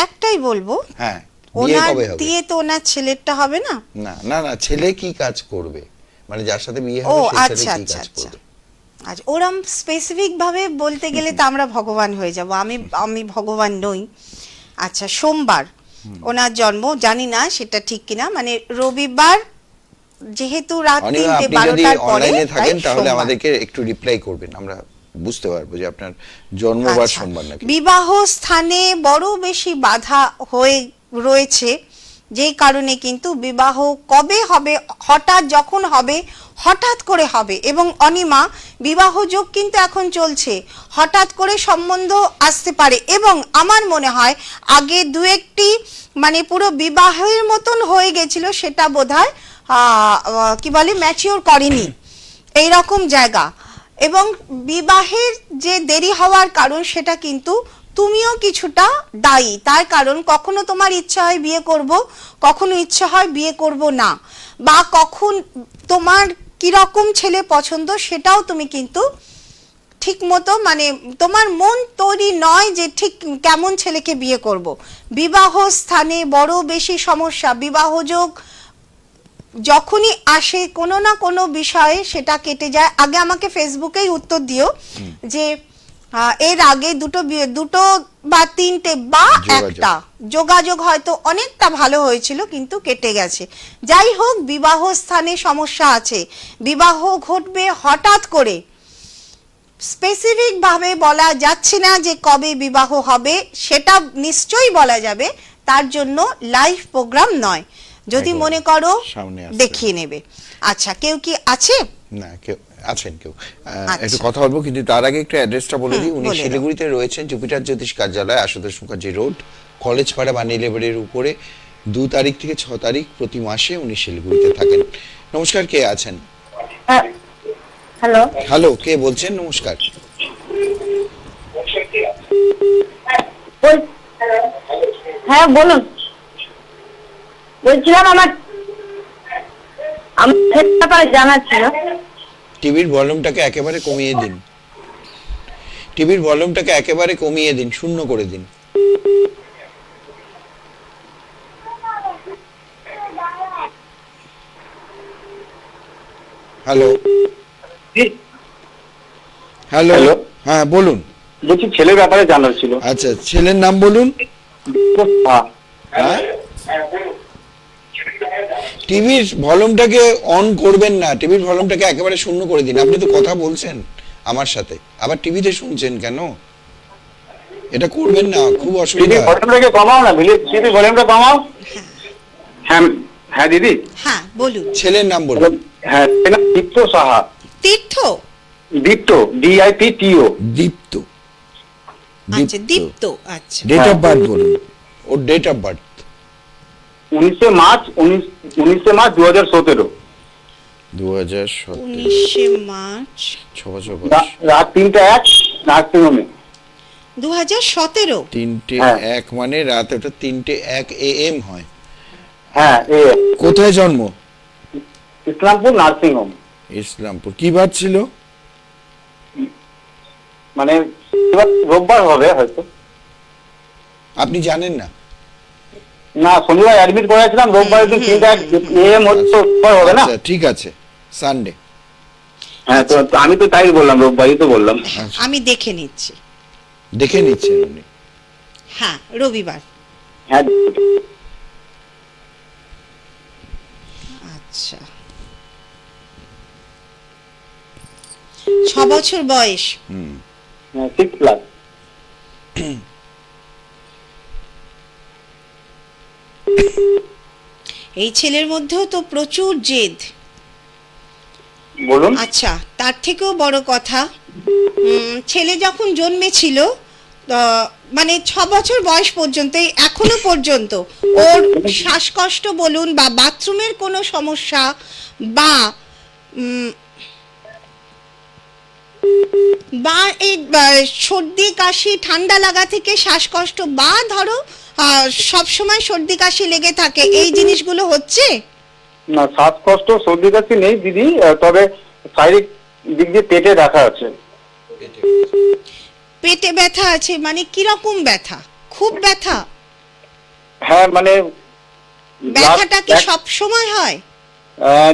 S3: একটাই বলবো,
S2: হ্যাঁ, বিয়ে
S3: ওনার
S2: কবে হবে?
S3: দিয়ে তো ওনার ছেলেরটা হবে না।
S2: না না না, ছেলে কি কাজ করবে, মানে যার সাথে বিয়ে
S3: ও
S2: হবে সেই ছেলে
S3: আচ্ছা
S2: কি
S3: আচ্ছা
S2: কাজ
S3: আচ্ছা
S2: করবে।
S3: আচ্ছা, ওরম স্পেসিফিক ভাবে বলতে গেলে তো আমরা ভগবান হয়ে যাব। আমি ভগবান নই। আচ্ছা, সোমবার ওনার জন্ম, জানি না সেটা ঠিক কিনা, মানে রবিবার, যেহেতু রাত 3:12টার পরে,
S2: অনলাইনে থাকেন
S3: তাই
S2: তাহলে
S3: সোমবার।
S2: আমাদেরকে একটু রিপ্লাই করবেন, আমরা বুঝতে পারবো যে আপনার জন্মবার
S3: আচ্ছা,
S2: সোমবার নাকি।
S3: বিবাহ স্থানে বড় বেশি বাধা হয়ে রয়েছে, যেই কারণে কিন্তু বিবাহ কবে হবে, হঠাৎ যখন হবে, হঠাৎ করে হবে। এবং অনিমা, বিবাহ যোগ কিন্তু এখন চলছে, হঠাৎ করে সম্বন্ধ আসতে পারে। এবং আমার মনে হয় আগে 2-1টি মানে পুরো বিবাহের মতন হয়ে গেছিল, সেটা বোধহয় কি বলে ম্যাচিওর করেনি, এইরকম জায়গা। এবং বিবাহের যে দেরি হওয়ার কারণ, সেটা কিন্তু তুমিও কিছুটা দায়ী। তার কারণ কখনো তোমার ইচ্ছা হয় বিয়ে করব, কখনো ইচ্ছা হয় বিয়ে করব না, বা কখন তোমার কিরকম ছেলে পছন্দ সেটাও তুমি কিন্তু ঠিক মতো, মানে তোমার মন তৈরি নয় যে ঠিক কেমন ছেলেকে বিয়ে করব। বিবাহ স্থানে বড় বেশি সমস্যা, বিবাহযোগ যখনই আসে কোনো না কোনো বিষয়ে সেটা কেটে যায়। আগে আমাকে ফেসবুকেই উত্তর দিও যে এর আগে দুটো বা 3টে বা একটা যোগাযোগ হয়তো অনেকটা ভালো হয়েছিল কিন্তু কেটে গেছে। যাই হোক, বিবাহ স্থানে সমস্যা আছে, বিবাহ ঘটবে হঠাৎ করে, স্পেসিফিক ভাবে বলা যাচ্ছে না যে কবে বিবাহ হবে, সেটা নিশ্চয়ই বলা যাবে, তার জন্য লাইভ প্রোগ্রাম নয়। যদি
S2: একদম।
S3: মনে করো
S2: সামনে আসছে।
S3: দেখিয়ে নেবে। আচ্ছা, কেউ কি আছে?
S2: না, কেউ আছেন কেউ?
S3: আচ্ছা।
S2: একটু কথা বলবো, কিন্তু তার আগে একটু অ্যাড্রেসটা বলে দিই। উনি
S3: বলে দাও।
S2: শিলিগুড়িতে রয়েছেন, জুপিটার জ্যোতিষ কার্যালয়, আশুতোষ মুখার্জি রোড, কলেজ পাড়া বানি লেবারের উপরে। 2 তারিখ থেকে 6 তারিখ প্রতি মাসে উনি শিলিগুড়িতে থাকেন। নমস্কার, কে আছেন?
S5: হ্যাঁ, হ্যালো।
S2: হ্যালো, কে বলছেন? নমস্কার।
S5: হ্যাঁ বলুন। বলছিলাম আমার ব্যাপারে জানার ছিল।
S2: টিভির ভলিউমটাকে একেবারে কমিয়ে দিন। টিভির ভলিউমটাকে একেবারে কমিয়ে দিন, শূন্য করে দিন। Hello hello,
S4: hello.
S2: হ্যাঁ বলুন।
S4: বলছি ছেলের ব্যাপারে জানার ছিল।
S2: আচ্ছা, ছেলের নাম বলুন। হ্যাঁ, টিভির ভলিউমটাকে অন করবেন না, টিভির ভলিউমটাকে একেবারে শূন্য করে দিন। আপনি তো কথা বলছেন আমার সাথে, আবার টিভিতে শুনছেন কেন? এটা করবেন না, খুব অসুবিধা।
S4: ভলিউমটাকে কমাও না, টিভি ভলিউমটা কমাও। হ্যাঁ হ্যাঁ দিদি।
S3: হ্যাঁ বলুন।
S2: ছেলের নাম বলুন।
S4: হ্যাঁ, দীপ্ত সাহা।
S3: তীর্থ?
S4: দীপ্ত, DIPTO।
S2: দীপ্ত।
S3: আচ্ছা, দীপ্ত। আচ্ছা,
S2: ডেট অফ বার্থ বলুন, ওর date of birth.
S4: 19 March 2017।
S2: 2017,
S3: 19 March
S2: 6 বছর বয়স।
S4: রাত 3:01 নার্সিংহোমে।
S3: 2017।
S2: 3:01 মানে রাত ওটা 3:01 AM হয়।
S4: হ্যাঁ,
S2: কোথায় জন্ম?
S4: ইসলামপুর নার্সিংহোম।
S2: ইসলামপুর। কি বার ছিল?
S4: মানে রোববার হবে হয়তো।
S2: আপনি জানেন না?
S4: না, শনিবার অ্যাডমিট করেছিলাম, রোববার দিন 3:01 AM হচ্ছে, হবে না?
S2: আচ্ছা, ঠিক আছে, সানডে।
S4: হ্যাঁ, তো আমি তো তাই বললাম, রোববারই তো বললাম।
S3: আমি দেখে নিচ্ছি।
S2: দেখে নিচ্ছেন উনি?
S3: হ্যাঁ, রবিবার।
S4: হ্যাঁ,
S3: আচ্ছা, 6 বছর বয়স।
S4: 6+।
S3: এই ছেলের মধ্যেও তো প্রচুর জেদ।
S4: বলুন।
S3: আচ্ছা, তার থেকেও বড় কথা, ছেলে যখন জন্মেছিল মানে 6 বছর বয়স পর্যন্ত, এখনো পর্যন্ত ওর শ্বাসকষ্ট বলুন বা বাথরুমের কোনো সমস্যা বা এই সর্দি কাশি ঠান্ডা লাগা থেকে শ্বাসকষ্ট, বা ধরো সব সময় সর্দি কাশি লেগে থাকে, এই জিনিসগুলো হচ্ছে?
S4: না, শ্বাসকষ্ট সর্দি কাশি নেই দিদি, তবে শারীরিক দিক দিয়ে পেটে ব্যথা আছে।
S3: পেটে ব্যথা আছে মানে কিরকম ব্যথা? খুব ব্যথা?
S4: হ্যাঁ, মানে
S3: ব্যথাটা কি সব সময় হয়?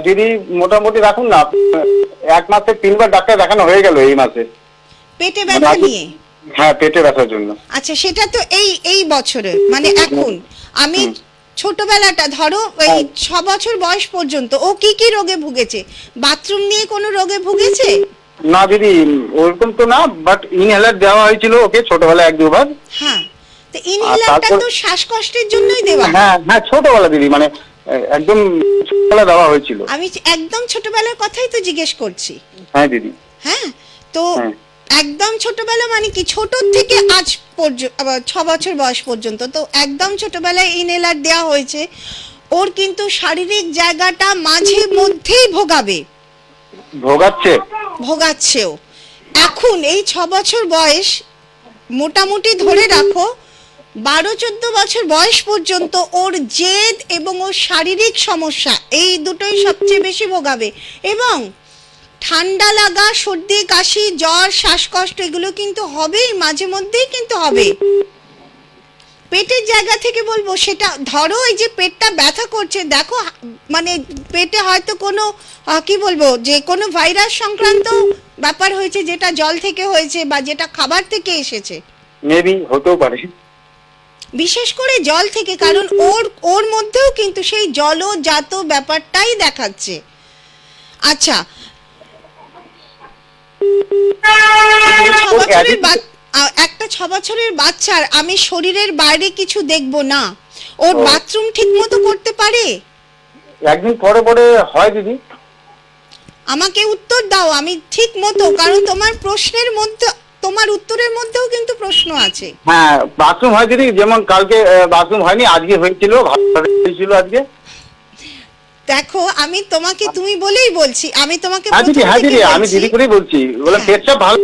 S4: দিদি মোটামুটি রাখুন না, 1 মাসে 3বার ডাক্তার দেখানো হয়ে গেল এই মাসে।
S3: পেটে ব্যথা নিয়ে?
S4: হ্যাঁ, পেটে ব্যথার জন্য।
S3: আচ্ছা, সেটা তো এই বছরে মানে এখন। আমি ছোটবেলাটা ধরো এই 6 বছর বয়স পর্যন্ত ও কি কি রোগে ভুগেছে? বাথরুম নিয়ে কোনো রোগে ভুগেছে?
S4: না দিদি, ওরকম তো না, বাট ইনহেলার দেওয়া হয়েছিল ওকে ছোটবেলায় 1-2 বার।
S3: হ্যাঁ, তো ইনহেলারটা তো শ্বাসকষ্টের জন্যই দেওয়া।
S4: হ্যাঁ হ্যাঁ, ছোটবেলা দিদি, মানে একদম ছোটবেলা দেওয়া হয়েছিল।
S3: আমি একদম ছোটবেলার কথাই তো জিজ্ঞেস করছি।
S4: হ্যাঁ দিদি।
S3: হ্যাঁ, তো
S4: হ্যাঁ।
S3: একদম ছোটবেলা মানে কি ছোট থেকে আজ পর্যন্ত 6 বছর বয়স পর্যন্ত, তো একদম ছোটবেলায় ইনহেলার দেওয়া হয়েছে। ওর কিন্তু শারীরিক জায়গাটা মাঝে মধ্যেই ভোগাচ্ছেও। এখন এই 6 বছর বয়স, মোটামুটি ধরে রাখো 12-14 বছর বয়স পর্যন্ত ওর জেদ এবং ওর শারীরিক সমস্যা, এই দুটোই সবচেয়ে বেশি ভোগাবে। এবং ঠান্ডা লাগা, সর্দি কাশি, জ্বর, শ্বাসকষ্ট এগুলো কিন্তু হবেই, মাঝে মধ্যেই কিন্তু হবে। পেটের জায়গা থেকে বলবো, সেটা ধরো এই যে পেটটা ব্যথা করছে, দেখো মানে পেটে হয়তো কোনো কি বলবো, যে কোনো ভাইরাস সংক্রান্ত ব্যাপার হয়েছে, যেটা জল থেকে হয়েছে বা যেটা খাবার থেকে এসেছে।
S4: মেবি হতেও পারে।
S3: বিশেষ করে জল থেকে, কারণ ওর মধ্যেও কিন্তু সেই জলজাত ব্যাপারটাই দেখাচ্ছে। আচ্ছা, 6 বছরের বাচ্চার আমি শরীরের বাইরে কিছু দেখবো না, ওর বাথরুম ঠিক মতো করতে পারে?
S4: একদিন পরে পরে হয় দিদি।
S3: আমাকে উত্তর দাও আমি ঠিক মতো, কারণ তোমার প্রশ্নের মধ্যে, তোমার উত্তরের মধ্যেও কিন্তু প্রশ্ন আছে।
S4: হ্যাঁ বাথরুম হয় দিদি, যেমন কালকে বাথরুম হয়নি, আজকে হয়েছিল, ভালো হয়েছিল আজকে।
S3: দেখো আমি তোমাকে তুমি বলেই বলছি, আমি তোমাকে
S4: হ্যাঁ দিদি,
S3: প্রথম
S4: হ্যাঁ
S3: থেকে
S4: দিদি, আমি
S3: বলছি।
S4: দিদি করেই বলছি, বলে
S3: হ্যাঁ।
S4: পেটটা ভালো।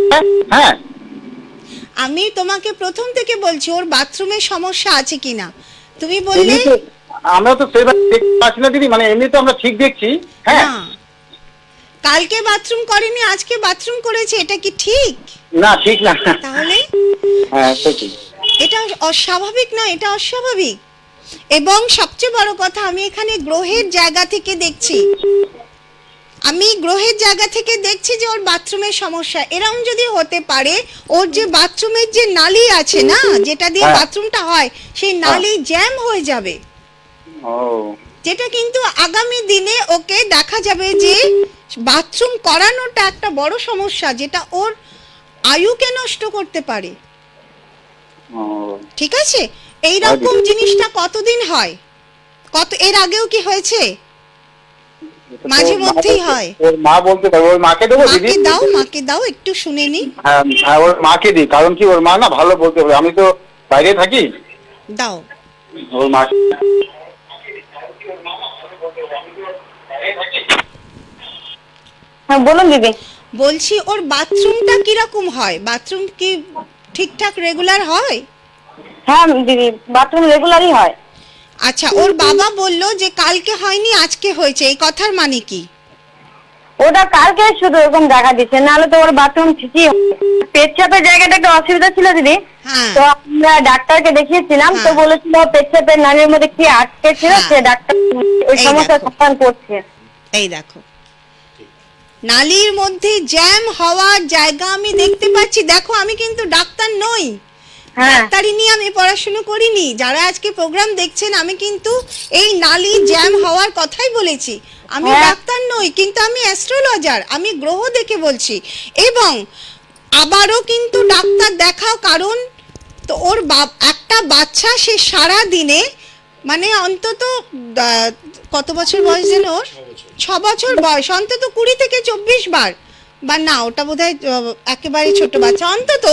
S4: হ্যাঁ
S3: আমি তোমাকে প্রথম থেকে বলছি ওর বাথরুমের সমস্যা আছে কিনা, তুমি বললে
S4: এমনি তো আমরা তো সেভাবে দেখতে পাচ্ছি না দিদি, মানে এমনি তো আমরা ঠিক দেখছি। হ্যাঁ
S3: না, কালকে বাথরুম করেনি আজকে বাথরুম করেছে, এটা কি ঠিক?
S4: না ঠিক না।
S3: তাহলে
S4: হ্যাঁ সেটাই।
S3: এটা অস্বাভাবিক না, এটা অস্বাভাবিক। এবং সবচেয়ে বড় কথা, আমি এখানে গ্রহের জায়গা থেকে দেখছি, আমি গ্রহের জায়গা থেকে দেখছি যে ওর বাথরুমের সমস্যা। এরকম যদি হতে পারে ওর যে বাথরুমের যে নালী আছে না, যেটা দিয়ে
S4: হ্যাঁ।
S3: বাথরুমটা হয়, সেই নালী জ্যাম হয়ে যাবে,
S4: ও
S3: যেটা কিন্তু আগামী দিনে ওকে দেখা যাবে যে বাথরুম করানোটা একটা বড় সমস্যা, যেটা ওর আয়ুকে নষ্ট করতে পারে।
S4: ও
S3: ঠিক আছে, এই রকম জিনিসটা কতদিন হয়, কত এর আগেও কি হয়েছে?
S4: এটা তো
S3: মাঝে মধ্যেই হয়।
S4: ওর মা বলতে পারবে, ওর মাকে দেবো দিদি।
S3: মাকে দাও একটু শুনে নি।
S4: হ্যাঁ হ্যাঁ ওর মাকে দিই, কারণ কি ওর মা না ভালো বলতে পারবে, আমি তো বাইরে থাকি।
S3: দাও।
S4: ওর মা
S5: হ্যাঁ বলুন দিদি।
S3: বলছি ওর বাথরুমটা কিরকম হয়, বাথরুম কি ঠিকঠাক রেগুলার হয়?
S5: হ্যাঁ দিদি, বাথরুম রেগুলারই হয়।
S3: আচ্ছা, ওর বাবা বলল যে কালকে হয়নি আজকে হয়েছে, এই কথার মানে কি?
S5: ওটা কালকে শুধু এরকম দেখা দিচ্ছে, নাহলে তো ওর বাথরুম ঠিকই হয়। পেচ্ছাপের জায়গাটা একটা অসুবিধা ছিল দিদি,
S3: হ্যাঁ।
S5: তো আমরা ডাক্তারকে দেখিয়েছিলাম, তো
S3: হ্যাঁ।
S5: বলেছিল পেচ্ছাপের নালীর মধ্যে কি আটকে ছিল,
S3: হ্যাঁ।
S5: সে ডাক্তার ওই
S3: এই
S5: সমস্যার
S3: দেখো।
S5: সমাধান করছে।
S3: এই দেখো, নালীর মধ্যে জ্যাম হওয়ার জায়গা আমি দেখতে পাচ্ছি। দেখো আমি কিন্তু ডাক্তার নই,
S5: হ্যাঁ
S3: ডাক্তারি নিয়ে আমি পড়াশোনা করিনি। যারা আজকে প্রোগ্রাম দেখছেন, আমি কিন্তু এই নালী জ্যাম হওয়ার কথাই বলেছি। আমি
S5: হ্যাঁ।
S3: ডাক্তার নই, কিন্তু আমি অ্যাস্ট্রোলজার, আমি গ্রহ দেখে বলছি। এবং আবারও কিন্তু ডাক্তার দেখাও, কারণ তো ওর একটা বাচ্চা সে সারা দিনে মানে অন্তত কত বছর বয়স যেন ওর? 6 বছর বয়স, অন্তত 20 থেকে 24 বার, বা না ওটা বোধহয় একেবারে ছোট বাচ্চা, অন্তত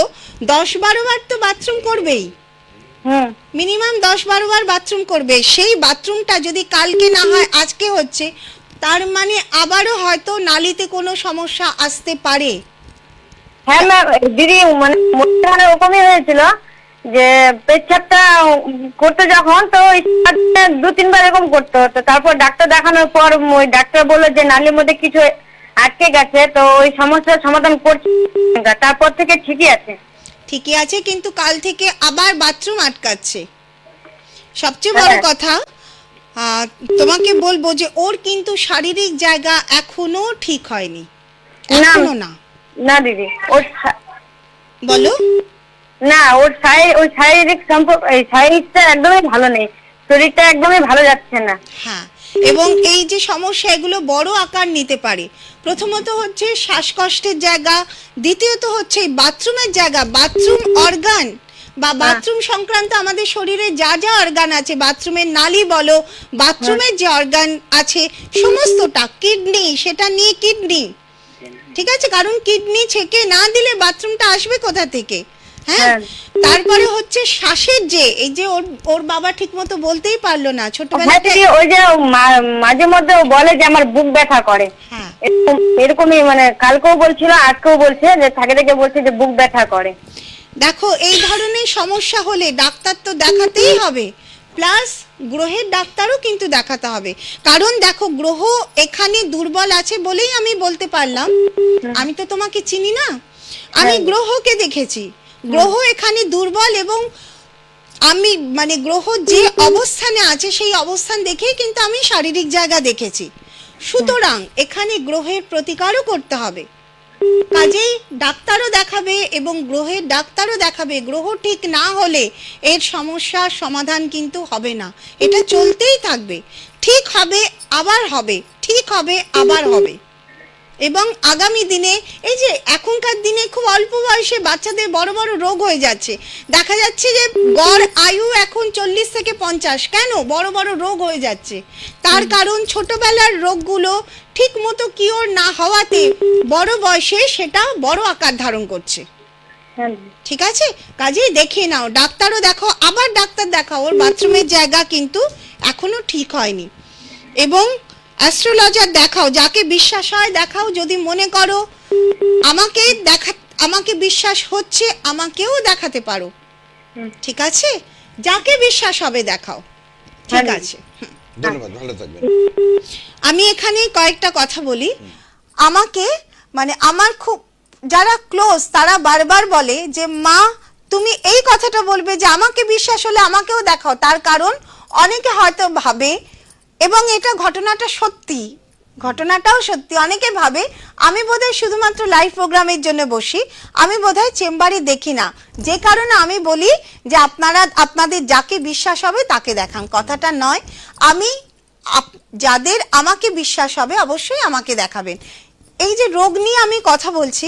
S3: 10-12 বার তো বাথরুম করবেই,
S5: হুম
S3: মিনিমাম 10-12 বার বাথরুম করবে। সেই বাথরুমটা যদি কালকে না হয় আজকে হচ্ছে, তার মানে আবারও হয়তো নালীতে কোনো সমস্যা আসতে পারে।
S5: হ্যাঁ ম্যাম দিদি, মানে মনে ওরকমই হয়েছিল যে পেচ্ছাপটা করতে যখন, তো ওই 2-3 বার এরকম করতে হতো। তারপর ডাক্তার দেখানোর পর ওই ডাক্তার বললো যে নালীর মধ্যে কিছু আটকে গেছে, তো ওই সমস্যার সমাধান করছে, তারপর থেকে ঠিকই আছে।
S3: ঠিকই আছে, কিন্তু কাল থেকে আবার বাথরুম আটকাচ্ছে। সবচেয়ে বড়
S5: হ্যাঁ।
S3: কথা, তোমাকে বলবো যে ওর কিন্তু শারীরিক জায়গা এখনো ঠিক হয়নি,
S5: না।
S3: এখনো না।
S5: না দিদি, ওর
S3: বলো।
S5: না, ওর ওই শারীরিক সম্পর্ক, এই শারীরিকটা একদমই ভালো নেই, শরীরটা একদমই ভালো যাচ্ছে না।
S3: হ্যাঁ, এবং এই যে সমস্যা, এগুলো বড় আকার নিতে পারে। প্রথমত হচ্ছে শ্বাসকষ্টের জায়গা, দ্বিতীয়ত হচ্ছে বাথরুমের জায়গা, বাথরুম অর্গান বা বাথরুম সংক্রান্ত আমাদের শরীরে যা যা অর্গান আছে, বাথরুমের নালী বলো, বাথরুমের যে অর্গান আছে সমস্তটা, কিডনি, সেটা নিয়ে কিডনি, ঠিক আছে, কারণ কিডনি ছেকে না দিলে বাথরুমটা আসবে কোথা থেকে? হ্যাঁ।
S5: হ্যাঁ।
S3: তারপরে হচ্ছে শ্বাসের যে, এই যে ওর বাবা ঠিকমতো বলতেই পারলো না ছোটবেলা
S5: হ্যাঁ
S3: থেকে।
S5: দিদি, ওই যে মাঝে মধ্যে ও বলে যে আমার বুক ব্যথা করে,
S3: হ্যাঁ।
S5: এরকমই, মানে কালকেও বলছিল, আজকেও বলছে, যে থাকে থেকে বলছে যে বুক ব্যথা করে।
S3: দেখো, এই ধরনের সমস্যা হলে ডাক্তার তো দেখাতেই হবে, প্লাস গ্রহের ডাক্তারও কিন্তু দেখাতে হবে। কারণ দেখো, গ্রহ এখানে দুর্বল আছে বলেই আমি বলতে পারলাম, আমি তো তোমাকে চিনি না, আমি গ্রহকে দেখেছি, গ্রহ এখানে দুর্বল, এবং আমি মানে গ্রহ যে অবস্থানে আছে সেই অবস্থান দেখেই কিন্তু আমি শারীরিক জায়গা দেখেছি। সুতরাং এখানে গ্রহের প্রতিকারও করতে হবে, কাজেই ডাক্তারও দেখাবে এবং গ্রহের ডাক্তারও দেখাবে। গ্রহ ঠিক না হলে এর সমস্যার সমাধান কিন্তু হবে না, এটা চলতেই থাকবে। ঠিক হবে আবার হবে, ঠিক হবে আবার হবে। এবং আগামী দিনে এই যে এখনকার দিনে খুব অল্প বয়সে বাচ্চাদের বড় বড় রোগ হয়ে যাচ্ছে, দেখা যাচ্ছে যে গড় আয়ু এখন 40 থেকে 50, কেন বড় বড় রোগ হয়ে যাচ্ছে? তার কারণ ছোটবেলার রোগগুলো ঠিক মতো কিওর না হওয়াতে বড় বয়সে সেটা বড় আকার ধারণ করছে।
S5: হ্যাঁ
S3: ঠিক আছে, কাজেই দেখে নাও, ডাক্তারও দেখো, আবার ডাক্তার দেখাও, ওর বাথরুমের জায়গা কিন্তু এখনো ঠিক হয়নি। এবং অ্যাস্ট্রোলজার দেখাও, যাকে বিশ্বাস হয় দেখাও, যদি মনে করো আমাকে বিশ্বাস হচ্ছে আমাকেও দেখাতে পারো, ঠিক আছে, যাকে বিশ্বাস হবে দেখাও, ঠিক
S5: হ্যাঁ।
S3: আছে।
S2: ধন্যবাদ, ভালো থাকবেন।
S3: আমি এখানে কয়েকটা কথা বলি। আমাকে মানে আমার খুব যারা ক্লোজ তারা বারবার বলে যে মা তুমি এই কথাটা বলবে যে আমাকে বিশ্বাস হলে আমাকেও দেখাও, তার কারণ অনেকে হয়তো ভাবে, এবং এটা ঘটনাটাও সত্যি, অনেকে ভাবে আমি বোধহয় শুধুমাত্র লাইভ প্রোগ্রামের জন্য বসি, আমি বোধহয় চেম্বারে দেখি না, যে কারণে আমি বলি যে আপনাদের যাকে বিশ্বাস হবে তাকে দেখান। কথাটা নয়, আমি যাদের আমাকে বিশ্বাস হবে অবশ্যই আমাকে দেখাবেন। এই যে রোগ নিয়ে আমি কথা বলছি,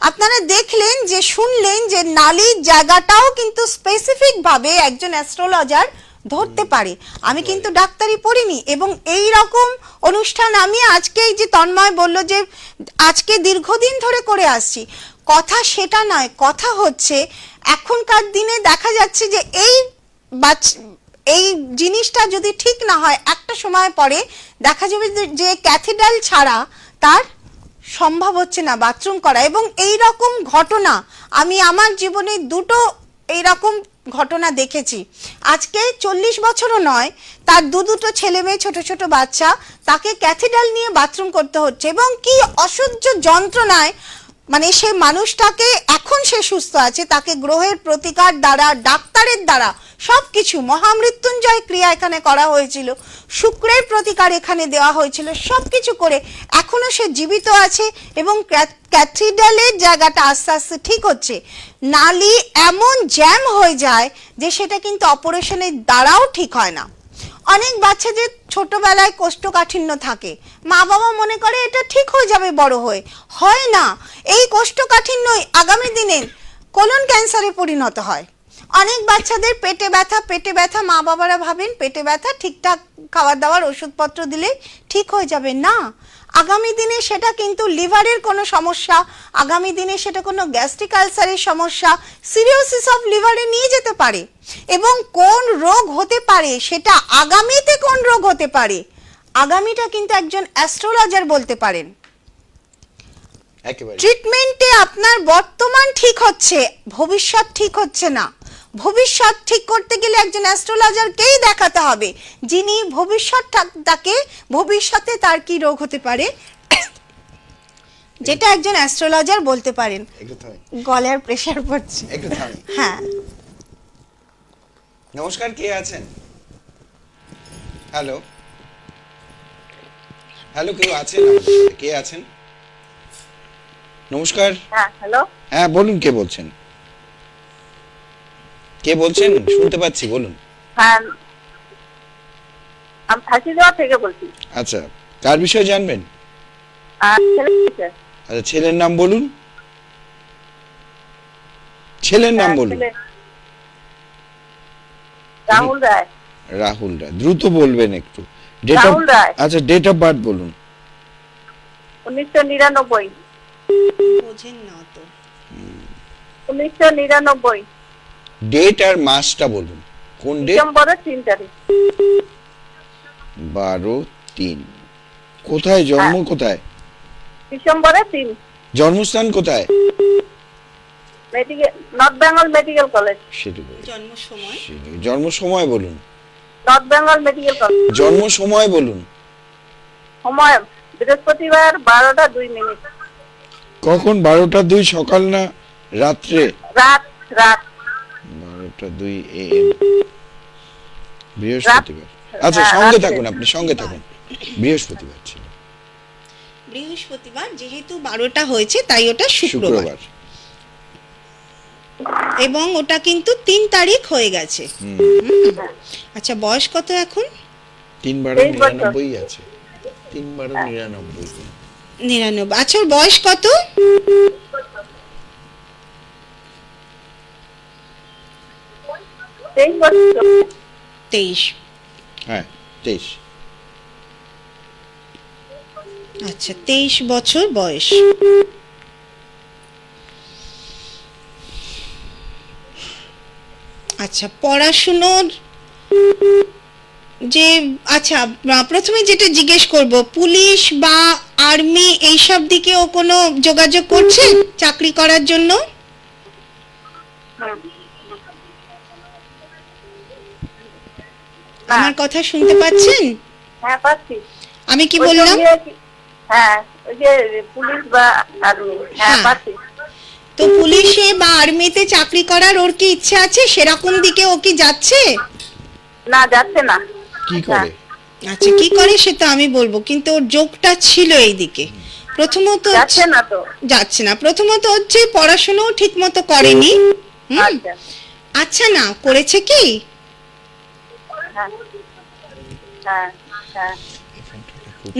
S3: আপনারা দেখলেন যে শুনলেন যে নালীর জায়গাটাও কিন্তু স্পেসিফিক ভাবে একজন অ্যাস্ট্রোলজার ধরতে পারে। আমি কিন্তু ডাক্তারি পড়িনি, এবং এই রকম অনুষ্ঠান আমি আজকে এই যে তন্ময় বলল যে আজকে দীর্ঘদিন ধরে করে আসছি, কথা সেটা নয়, কথা হচ্ছে এখনকার দিনে দেখা যাচ্ছে যে এই জিনিসটা যদি ঠিক না হয় একটা সময় পরে দেখা যাবে যে ক্যাথিড্রাল ছাড়া তার সম্ভব হচ্ছে না বাথরুম করা। এবং এই রকম ঘটনা আমি আমার জীবনে দুটো এইরকম ঘটনা দেখেছি। আজকে 40 বছরও নয়, তার দুটো ছেলে মেয়ে, ছোট ছোট বাচ্চা, তাকে ক্যাথিড্রাল নিয়ে বাথরুম করতে হচ্ছে, এবং কি অসহ্য যন্ত্রণায় মানে সে মানুষটাকে, এখন সে সুস্থ আছে, তাকে গ্রহের প্রতিকার দ্বারা, ডাক্তারের দ্বারা সবকিছু, মহামৃত্যুঞ্জয় ক্রিয়া এখানে করা হয়েছিল, শুক্রের প্রতিকার এখানে দেওয়া হয়েছিল, সবকিছু করে এখনো সে জীবিত আছে, এবং ক্যাথিড্রালের জায়গাটা আস্তে আস্তে ঠিক হচ্ছে। নালী এমন জ্যাম হয়ে যায় যে সেটা কিন্তু অপারেশনের দ্বারাও ঠিক হয় না। অনেক বাচ্চাদের ছোটবেলায় কোষ্ঠকাঠিন্য থাকে, মা বাবা মনে করে এটা ঠিক হয়ে যাবে বড় হয়ে, হয় না। এই কোষ্ঠকাঠিন্যই আগামী দিনে কোলন ক্যান্সারে পরিণত হয়। অনেক বাচ্চাদের পেটে ব্যথা, মা বাবারা ভাবেন পেটে ব্যথা ঠিকঠাক খাবার দাবার ওষুধপত্র দিলে ঠিক হয়ে যাবে, না, আগামী দিনে সেটা কিন্তু লিভারের কোনো সমস্যা, আগামী দিনে সেটা কোনো গ্যাস্ট্রিক আলসারের সমস্যা, সিরিওসিস অফ লিভারে নিয়ে যেতে পারে। এবং কোন রোগ হতে পারে সেটা, আগামীতে কোন রোগ হতে পারে, আগামীটা কিন্তু একজন অ্যাস্ট্রোলজার বলতে পারেন।
S2: একেবারে
S3: ট্রিটমেন্টে আপনার বর্তমান ঠিক হচ্ছে, ভবিষ্যৎ ঠিক হচ্ছে না। ভবিষ্যৎ ঠিক করতে গেলে একজন অ্যাস্ট্রোলজারকেই দেখাতে হবে, যিনি ভবিষ্যতে তার কি রোগ হতে পারে যেটা একজন অ্যাস্ট্রোলজার বলতে পারেন।
S2: একটু থামি,
S3: গলার প্রেসার পড়ছে।
S2: একটু থামি।
S3: হ্যাঁ,
S2: নমস্কার, কে আছেন? হ্যালো হ্যালো, কেউ আছেন? কে আছেন? নমস্কার।
S5: হ্যাঁ হ্যালো,
S2: হ্যাঁ বলুন, কে বলছেন? কে বলছেন? শুনতে পাচ্ছি, বলুন।
S5: হ্যাঁ আমি ফাঁসিদেওয়া থেকে বলছি।
S2: আচ্ছা, কার বিষয়ে জানবেন?
S5: ছেলে আছে।
S2: আচ্ছা, ছেলের নাম বলুন। ছেলের নাম বলুন।
S5: ছেলে রাহুল রায়।
S2: রাহুল রায়, দ্রুত বলবেন একটু। ডেট অফ,
S5: রাহুল রায়।
S2: আচ্ছা ডেট অফ বার্থ বলুন।
S5: 1999।
S3: বোঝেন না তো।
S5: 1999
S2: ডেট আর মাসটা বলুন। কোন ডেট?
S5: ডিসেম্বরের 3 তারিখ।
S2: 12/3। কোথায় জন্ম? কোথায়?
S5: ডিসেম্বরের 3।
S2: জন্মস্থান কোথায়?
S5: Medical, north Bengal medical college.
S2: সেটা বলুন।
S3: জন্ম সময়?
S2: জন্ম সময় বলুন।
S5: North Bengal medical college.
S2: জন্ম সময় বলুন।
S5: সময় বৃহস্পতিবার 12:02।
S2: কখন? 12:02 সকাল না রাত্রে?
S5: রাত।
S2: 12:02 AM, বৃহস্পতিবার। আচ্ছা, সঙ্গে থাকুন, আপনি সঙ্গে থাকুন। বৃহস্পতিবার ছিল।
S3: বৃহস্পতিবার, যেহেতু 12টা হয়েছে তাই ওটা শুক্রবার,
S2: শুক্রবার।
S3: এবং ওটা কিন্তু 3 তারিখ হয়ে গেছে। আচ্ছা, বয়স কত এখন?
S2: 3/12/99 আছে। 3/12/99।
S3: 99। আচ্ছা, ওর বয়স কত?
S5: 23 বছর।
S3: 23।
S2: হ্যাঁ 23।
S3: আচ্ছা, 23 বছর বয়স। আচ্ছা, পড়াশুনোর যে, আচ্ছা প্রথমে যেটা জিজ্ঞেস করব, পুলিশ বা আর্মি এইসব দিকে ও কোনো যোগাযোগ করছে চাকরি করার জন্য? আমার কথা শুনতে পাচ্ছেন?
S5: হ্যাঁ পাচ্ছি।
S3: আমি কি
S5: ওই
S3: বললাম?
S5: সঙ্গে হ্যাঁ, ওই যে পুলিশ বা আর্মি। হ্যাঁ
S3: হ্যাঁ।
S5: পাচ্ছি।
S3: তো পুলিশে বা আর্মিতে চাকরি করার ওর কি ইচ্ছে আছে? সেরকম দিকে ও কি যাচ্ছে?
S5: না, যাচ্ছে না।
S2: কি করে?
S3: আচ্ছা, কি করে সেটা আমি বলবো, কিন্তু ওর যোগটা ছিল এই দিকে। প্রথমত
S5: যাচ্ছে না তো।
S3: যাচ্ছে না। প্রথমত হচ্ছে পড়াশোনাও ঠিক মতো করেনি। হুম।
S5: আচ্ছা।
S3: আচ্ছা, না করেছে কি?
S5: হ্যাঁ হ্যাঁ হ্যাঁ।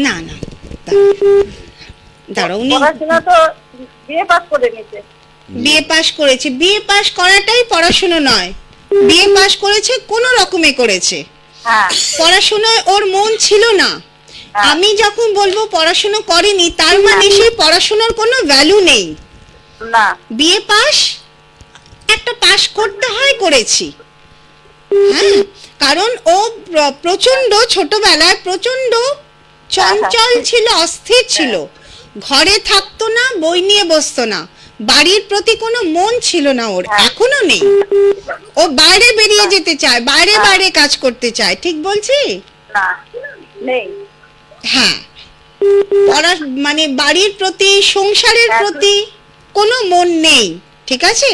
S3: না না, দাঁড়াও, উনি
S5: পড়াশোনা তো বিয়ে পাস করে নিতে।
S3: বিএ পাশ করেছে। বিএ পাশ করাটাই পড়াশোনা নয়। বিএ পাশ করেছে কোনো রকমে করেছে,
S5: হ্যাঁ
S3: পড়াশোনায় ওর মন ছিল না।
S5: হ্যাঁ।
S3: আমি যখন বলবো পড়াশোনা করেনি, তার মানে সেই পড়াশোনার কোনো ভ্যালু নেই।
S5: না।
S3: বিএ পাস একটা পাস করতে হয়, করেছি। হ্যাঁ, কারণ ও প্রচন্ড ছোটবেলায় প্রচন্ড চঞ্চল ছিল, অস্থির ছিল, ঘরে থাকতো না, বই নিয়ে বসতো না, বাড়ির প্রতি কোনো মন ছিল না ওর, এখনো নেই। ও বাইরে বেরিয়ে যেতে চায়, বাইরে বাইরে কাজ করতে চায়, ঠিক বলছি?
S5: না, নেই।
S3: হ্যাঁ, পড়া মানে বাড়ির প্রতি, সংসারের প্রতি কোনো মন নেই, ঠিক আছে?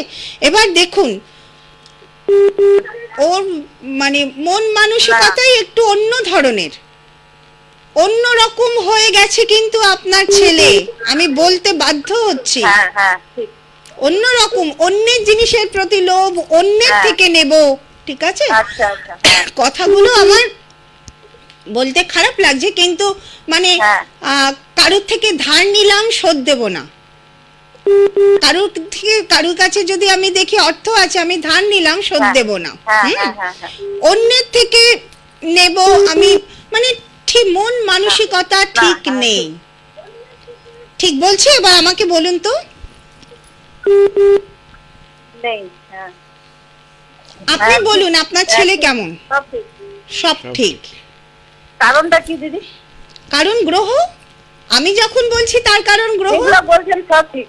S3: এবার দেখুন, ওর মানে মন মানসিকতাই একটু অন্য ধরনের, অন্য রকম হয়ে গেছে। কিন্তু আপনার ছেলে, আমি বলতে বাধ্য হচ্ছি,
S5: হ্যাঁ হ্যাঁ ঠিক।
S3: অন্য রকম, অন্যের জিনিসের প্রতি লোভ, অন্যের থেকে নেব, ঠিক আছে?
S5: আচ্ছা আচ্ছা। হ্যাঁ
S3: কথাগুলো আমার বলতে খারাপ লাগছে, কিন্তু মানে
S5: হ্যাঁ।
S3: কারোর থেকে ধার নিলাম, শোধ দেব না। কারোর কাছে যদি আমি দেখি অর্থ আছে, আমি ধার নিলাম, শোধ
S5: হ্যাঁ।
S3: দেব না।
S5: হ্যাঁ
S3: হুম?
S5: হ্যাঁ হ্যাঁ হ্যাঁ।
S3: অন্যের থেকে নেব আমি, মানে ঠিক মন মানসিকতা ঠিক
S5: হ্যাঁ,
S3: নেই, ঠিক বলছি? এবার আমাকে বলুন তো,
S5: নেই। হ্যাঁ
S3: আপনি বলুন আপনার ছেলে কেমন?
S5: সব ঠিক।
S3: সব ঠিক।
S5: কারণটা কি দিদি?
S3: কারণ গ্রহ, আমি যখন বলছি তার কারণ গ্রহ।
S5: এগুলো বলছেন সব ঠিক।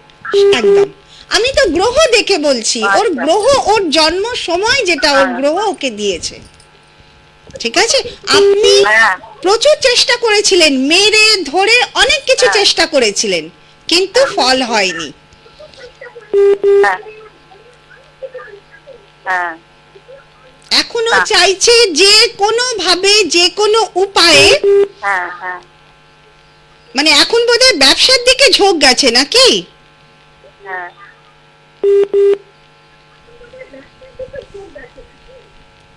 S3: একদম, আমি তো গ্রহ দেখে বলছি। ওর
S5: আচ্ছা।
S3: গ্রহ, ওর জন্ম সময় যেটা ওর গ্রহ ওকে দিয়েছে, ঠিক আছে? আপনি
S5: হ্যাঁ
S3: প্রচুর চেষ্টা করেছিলেন, মেরে ধরে অনেক কিছু চেষ্টা করেছিলেন, কিন্তু ফল হয়নি।
S5: হ্যাঁ হ্যাঁ
S3: এখনো চাইছে যে কোনো ভাবে, যে কোনো উপায়ে,
S5: হ্যাঁ হ্যাঁ।
S3: মানে এখন বোধহয় ব্যবসার দিকে ঝোঁক গেছে নাকি?
S5: হ্যাঁ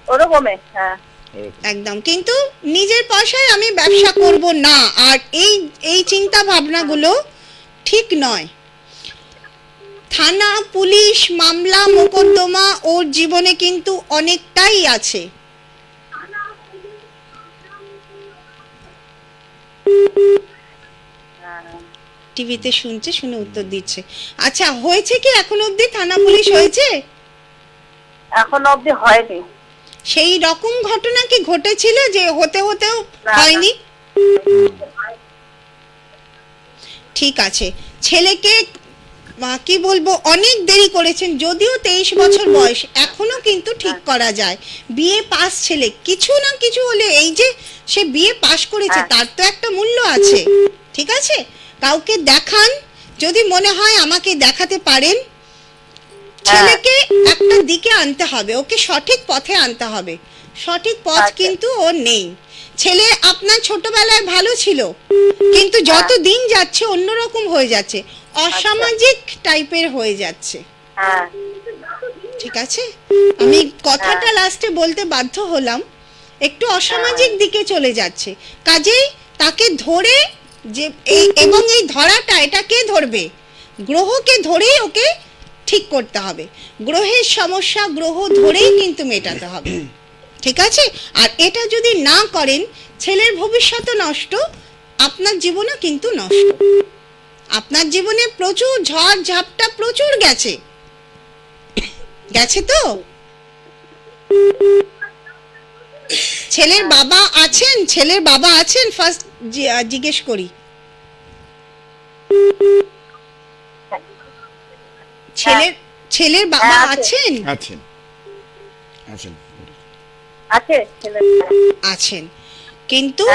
S5: ওরকমে। হ্যাঁ
S3: একদম, কিন্তু নিজের পয়সায় আমি ব্যবসা করব না, আর এই এই চিন্তা ভাবনাগুলো ঠিক নয়। থানা, পুলিশ, মামলা, মোকদ্দমা ওর জীবনে কিন্তু অনেকটাই আছে। টিভিতে শুনছে, শুনে উত্তর দিচ্ছে। আচ্ছা, হয়েছে কি এখন অবধি থানা পুলিশ হয়েছে?
S5: এখন অবধি হয়নি।
S3: সেই রকম ঘটনা কি ঘটেছিল যে হতে হতেও
S5: না।
S3: হয়নি? ঠিক আছে, ছেলেকে কি বলবো, অনেক দেরি করেছেন, যদিও 23 বছর বয়স, এখনো কিন্তু ঠিক করা যায়। বিএ পাস ছেলে, কিছু না কিছু হলে, এই যে সে বিএ পাস করেছে, তার তো একটা মূল্য আছে, ঠিক আছে? কাউকে দেখান, যদি মনে হয় আমাকে দেখাতে পারেন। ছেলেকে একটা দিকে আনতে হবে, ওকে সঠিক পথে আনতে হবে। সঠিক পথ কিন্তু ওর নেই। ছেলে আপনার ছোটবেলায় ভালো ছিল, কিন্তু যত দিন যাচ্ছে অন্যরকম হয়ে যাচ্ছে, অসামাজিক টাইপের হয়ে যাচ্ছে,
S5: হ্যাঁ
S3: ঠিক আছে? আমি কথাটা লাস্টে বলতে বাধ্য হলাম, একটু অসামাজিক দিকে চলে যাচ্ছে। কাজেই তাকে ধরে যে এবং এই ধরাটা এটা কে ধরবে? গ্রহকে ধরেই ওকে ঠিক করতে হবে। গ্রহের সমস্যা গ্রহ ধরেই কিন্তু মেটাতে হবে, ঠিক আছে? আর এটা যদি না করেন, ছেলের ভবিষ্যৎ নষ্ট, আপনার জীবনও কিন্তু নষ্ট। আপনার জীবনে প্রচুর ঝড় ঝাপটা প্রচুর গেছে তো। ছেলের বাবা আছেন ফার্স্ট জিজ্ঞেস করি। ছেলের বাবা আছেন? আছেন, কিন্তু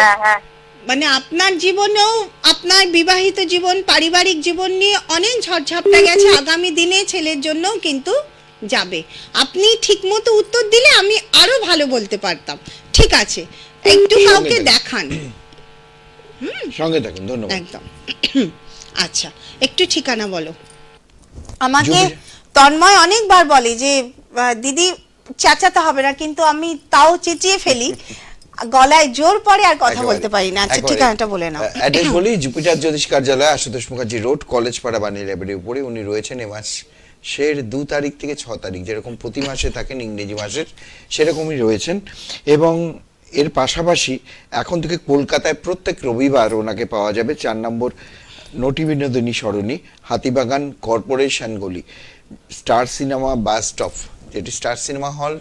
S3: মানে আপনার জীবনেও, আপনার বিবাহিত জীবন, পারিবারিক জীবন নিয়ে অনেক ঝড়ঝাপটা গেছে। আগামী দিনে ছেলের জন্যও কিন্তু যাবে। আপনি ঠিকমতো উত্তর দিলে আমি আরো ভালো বলতে পারতাম। ঠিক আছে, একটু কাউকে দেখান।
S2: সঙ্গে থাকুন, ধন্যবাদ।
S3: একদম। আচ্ছা, একটু ঠিকানা বলো। আমাকে তন্ময় অনেকবার বলে যে দিদি চেঁচাতে হবে না, কিন্তু আমি তাও চেঁচিয়ে ফেলি, গলায় জোর পড়ে আর কথা বলতে পারি না। আচ্ছা, ঠিকানাটা বলে নাও।
S2: অ্যাড্রেস বলি, জুপিটার জ্যোতিষ কার্যালয়, আশুতোষ মুখার্জি রোড, কলেজ পাড়া, বাণী লাইব্রেরির উপরে। উনি রয়েছেন এ মাসের 2 তারিখ থেকে 6 তারিখ, যেরকম প্রতি মাসে থাকেন ইংরেজি মাসের, সেরকমই রয়েছেন। এবং এর পাশাপাশি এখন থেকে কলকাতায় প্রত্যেক রবিবার ওনাকে পাওয়া যাবে 4 নম্বর নটি বিনোদিনী সরণি, হাতিবাগান কর্পোরেশন গলি, স্টার সিনেমা বাস স্টপ, যেটি স্টার সিনেমা হল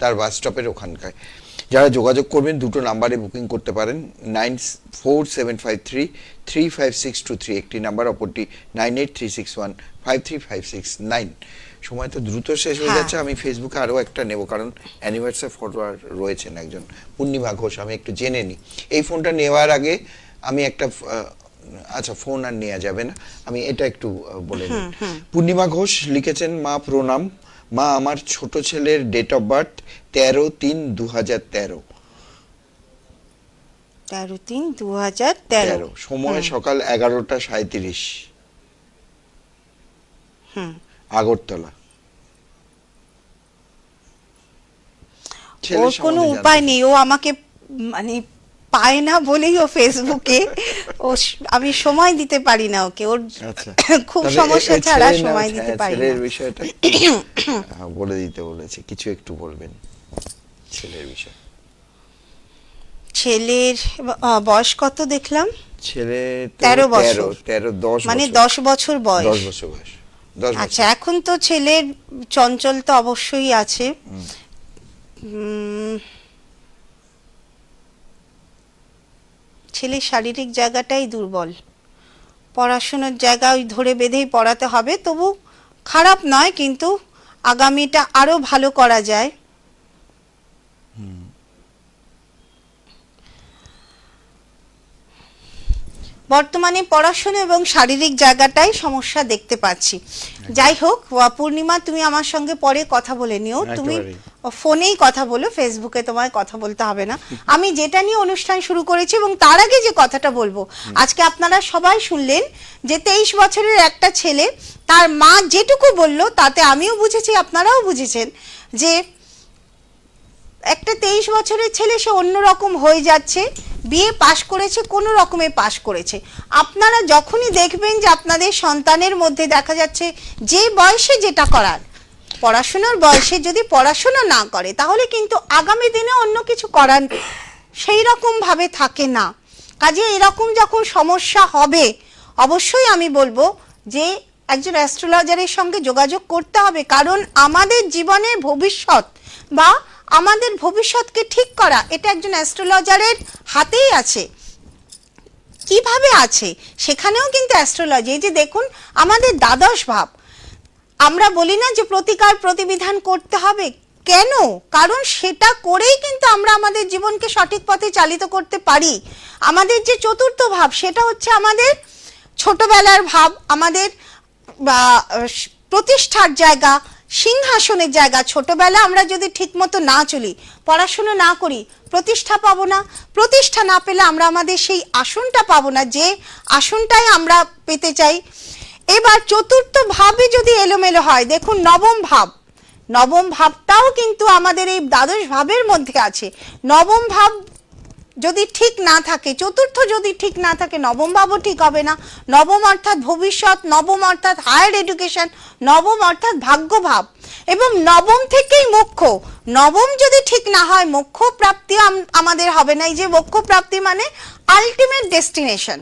S2: তার বাস স্টপের ওখানকার। যারা যোগাযোগ করবেন দুটো নাম্বারে বুকিং করতে পারেন, 9473335623 একটি নাম্বার, অপরটি 9836153569। সময় তো দ্রুত শেষ হয়ে যাচ্ছে। আমি ফেসবুকে আরও একটা নেব, কারণ অ্যানিভার্সারি ফলোয়ার রয়েছেন একজন, পূর্ণিমা ঘোষ। আমি একটু জেনে নিই। এই ফোনটা নেওয়ার আগে আমি একটা, আচ্ছা ফোন আর নেওয়া যাবে না, আমি এটা একটু বলে নিই। পূর্ণিমা ঘোষ লিখেছেন, মা প্রণাম, মা আমার ছোট ছেলের ডেট অফ বার্থ 13/3/2013।
S3: 13/3/2013,
S2: সময় সকাল 11:37, আগরতলা।
S3: ওর কোনো উপায় নেই, ও আমাকে মানে পায় না বলেই ও ফেসবুকে, আমি সময় দিতে পারি না ওকে, ওর খুব সমস্যা ছাড়া সময় দিতে পারি না।
S2: ছেলের বিষয়টা বলে দিতে বলেছে, কিছু একটু বলবেন ছেলের বিষয়।
S3: ছেলের বয়স কত দেখলাম?
S2: ছেলে
S3: 13 বছর,
S2: 10
S3: মানে 10 বছর বয়স।
S2: 10 বছর বয়স।
S3: আচ্ছা, এখন তো ছেলের চঞ্চল তো অবশ্যই আছে। ছেলের শারীরিক জায়গাটাই দুর্বল, পড়াশোনার জায়গা ওই ধরে বেঁধেই পড়াতে হবে। তবু খারাপ নয়, কিন্তু আগামীটা আরো ভালো করা যায়। বর্তমানে পড়াশোনা এবং শারীরিক জায়গাটাই সমস্যা দেখতে পাচ্ছি। যাই হোক, পূর্ণিমা তুমি আমার সঙ্গে পরে কথা বলে নিও, তুমি ফোনেই কথা বলো, ফেসবুকে তোমায় কথা বলতে হবে না। আমি যেটা নিয়ে অনুষ্ঠান শুরু করেছি, এবং তার আগে যে কথাটা বলবো, আজকে আপনারা সবাই শুনলেন যে 23 বছরের একটা ছেলে, তার মা যেটুকু বলল তাতে আমিও বুঝেছি, আপনারাও বুঝেছেন, যে একটা 23 বছরের ছেলে সে অন্যরকম হয়ে যাচ্ছে। বিএ পাশ করেছে, কোনো রকমে পাশ করেছে। আপনারা যখনই দেখবেন যে আপনাদের সন্তানের মধ্যে দেখা যাচ্ছে যে বয়সে যেটা করার, পড়াশোনার বয়সে যদি পড়াশোনা না করে, তাহলে কিন্তু আগামী দিনে অন্য কিছু করার সেই রকম ভাবে থাকে না। কাজে এরকম যখন সমস্যা হবে, অবশ্যই আমি বলবো যে একজন অ্যাস্ট্রোলজারের সঙ্গে যোগাযোগ করতে হবে, কারণ আমাদের জীবনের ভবিষ্যৎ বা আমাদের ভবিষ্যৎকে ঠিক করা এটা একজন অ্যাস্ট্রোলজারের হাতেই আছে। কিভাবে আছে সেখানেও কিন্তু অ্যাস্ট্রোলজি, এই যে দেখুন আমাদের দ্বাদশ ভাব, আমরা বলি না যে প্রতিকার প্রতিবিধান করতে হবে, কেন? কারণ সেটা করেই কিন্তু আমরা আমাদের জীবনকে সঠিক পথে চালিত করতে পারি। আমাদের যে চতুর্থ ভাব, সেটা হচ্ছে আমাদের ছোটবেলার ভাব, আমাদের প্রতিষ্ঠার জায়গা, সিংহাসনের জায়গা। ছোটবেলা আমরা যদি ঠিকমতো না চলি, পড়াশোনা না করি, প্রতিষ্ঠা পাবো না। প্রতিষ্ঠা না পেলে আমরা আমাদের সেই আসনটা পাবো না, যে আসনটাই আমরা পেতে চাই। এবার চতুর্থ ভাবে যদি এলোমেলো হয়, দেখুন নবম ভাব, নবম ভাবটাও কিন্তু আমাদের এই দ্বাদশ ভাবের মধ্যে আছে। নবম ভাব যদি ঠিক না থাকে, চতুর্থ যদি ঠিক না থাকে, নবম ভাবও ঠিক হবে না। নবম অর্থাৎ ভবিষ্যৎ, নবম অর্থাৎ হায়ার এডুকেশন, নবম অর্থাৎ ভাগ্যভাব, এবং নবম থেকেই মোক্ষ। নবম যদি ঠিক না হয় মোক্ষ প্রাপ্তি আমাদের হবে না। এই যে মোক্ষ প্রাপ্তি মানে আলটিমেট ডেস্টিনেশন।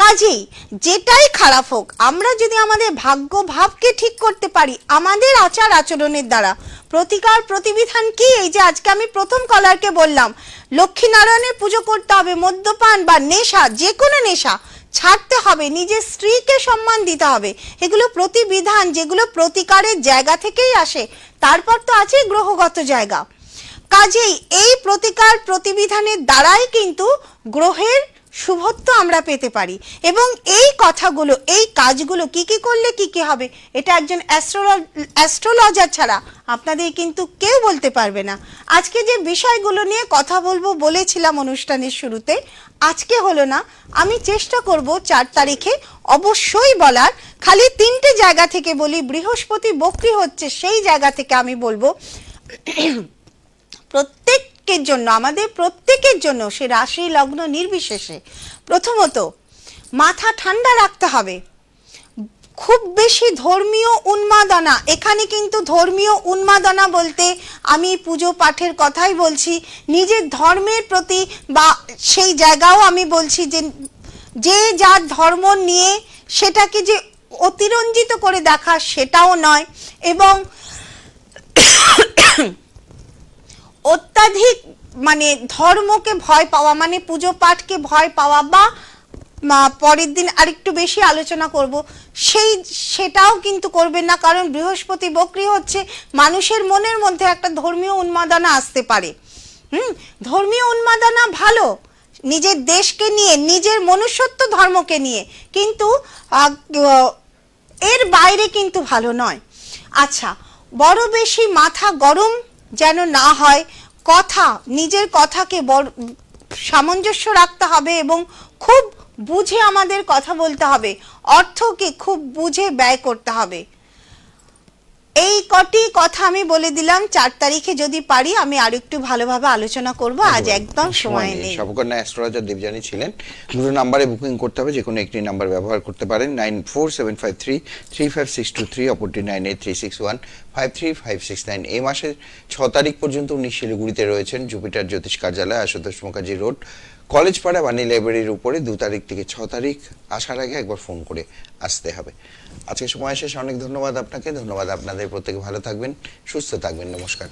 S3: কাজেই যেটাই খারাপ হোক, আমরা যদি আমাদের ভাগ্য ভাবকে ঠিক করতে পারি আমাদের আচার আচরণের দ্বারা, প্রতিকার প্রতিবিধান কি? এই যে আজকে আমি প্রথম কলারকে বললাম লক্ষ্মীনারায়ণের পুজো করতে হবে, মদ্যপান বা নেশা, যে কোনো নেশা ছাড়তে হবে, নিজের স্ত্রীকে সম্মান দিতে হবে, এগুলো প্রতিবিধান যেগুলো প্রতিকারের জায়গা থেকেই আসে। তারপর তো আছে গ্রহগত জায়গা। কাজেই এই প্রতিকার প্রতিবিধানের দ্বারাই কিন্তু গ্রহের শুভত্ব আমরা পেতে পারি। এবং এই কথাগুলো, এই কাজগুলো কি কি করলে কি কি হবে, এটা একজন অ্যাস্ট্রোলজার ছাড়া আপনাদের কিন্তু কেউ বলতে পারবে না। আজকে যে বিষয়গুলো নিয়ে কথা বলবো বলেছিলাম অনুষ্ঠানের শুরুতে, আজকে হলো না, আমি চেষ্টা করব 4 তারিখে অবশ্যই বলার। খালি 3টে জায়গা থেকে বলি। বৃহস্পতি বক্রী হচ্ছে, সেই জায়গা থেকে আমি বলবো প্রত্যেকের জন্য, আমাদের প্রত্যেকের জন্য, সে রাশি লগ্ন নির্বিশেষে, প্রথমত মাথা ঠান্ডা রাখতে হবে। খুব বেশি ধর্মীয় উন্মাদনা, এখানে কিন্তু ধর্মীয় উন্মাদনা বলতে আমি পুজো পাঠের কথাই বলছি, নিজের ধর্মের প্রতি বা সেই জায়গাও আমি বলছি যে যার ধর্ম নিয়ে সেটাকে যে অতিরঞ্জিত করে দেখা সেটাও নয়, এবং অত্যাধিক মানে ধর্মকে ভয় পাওয়া, মানে পুজো পাঠকে ভয় পাওয়া, বা পরের দিন আরেকটু বেশি আলোচনা করব সেটাও কিন্তু করবেন না। কারণ বৃহস্পতি বক্রী হচ্ছে, মানুষের মনের মধ্যে একটা ধর্মীয় উন্মাদনা আসতে পারে। ধর্মীয় উন্মাদনা ভালো, নিজের দেশকে নিয়ে, নিজের মনুষ্যত্ব ধর্মকে নিয়ে, কিন্তু এর বাইরে কিন্তু ভালো নয়। আচ্ছা, বড় বেশি মাথা গরম যেন না হয়, কথা, নিজের কথাকে সামঞ্জস্য রাখতে হবে এবং খুব বুঝে আমাদের কথা বলতে হবে, অর্থকে খুব বুঝে ব্যয় করতে হবে। এই কটি কথা আমি বলে দিলাম। 4 তারিখে যদি পারি আমি আর একটু ভালোভাবে আলোচনা করব, আজ একদম সময় নেই।
S2: সর্বকন্যা অ্যাস্ট্রোলজার দেবযানী ছিলেন। দুটো নাম্বারে বুকিং করতে হবে, যে কোনো একটি নাম্বার ব্যবহার করতে পারেন, 9475335623, অপরটি 9836153569। এই মাসের 6 তারিখ পর্যন্ত উনি শিলিগুড়িতে রয়েছেন, জুপিটার জ্যোতিষ কার্যালয়, আশুতোষ মুখার্জি রোড, কলেজ পাড়া, বাণী লাইব্রেরির উপরে। 2 তারিখ থেকে 6 তারিখ আসার আগে একবার ফোন করে আসতে হবে। আজকে সময় শেষ, অনেক ধন্যবাদ আপনাকে, ধন্যবাদ আপনাদের। প্রত্যেকে ভালো থাকবেন, সুস্থ থাকবেন, নমস্কার।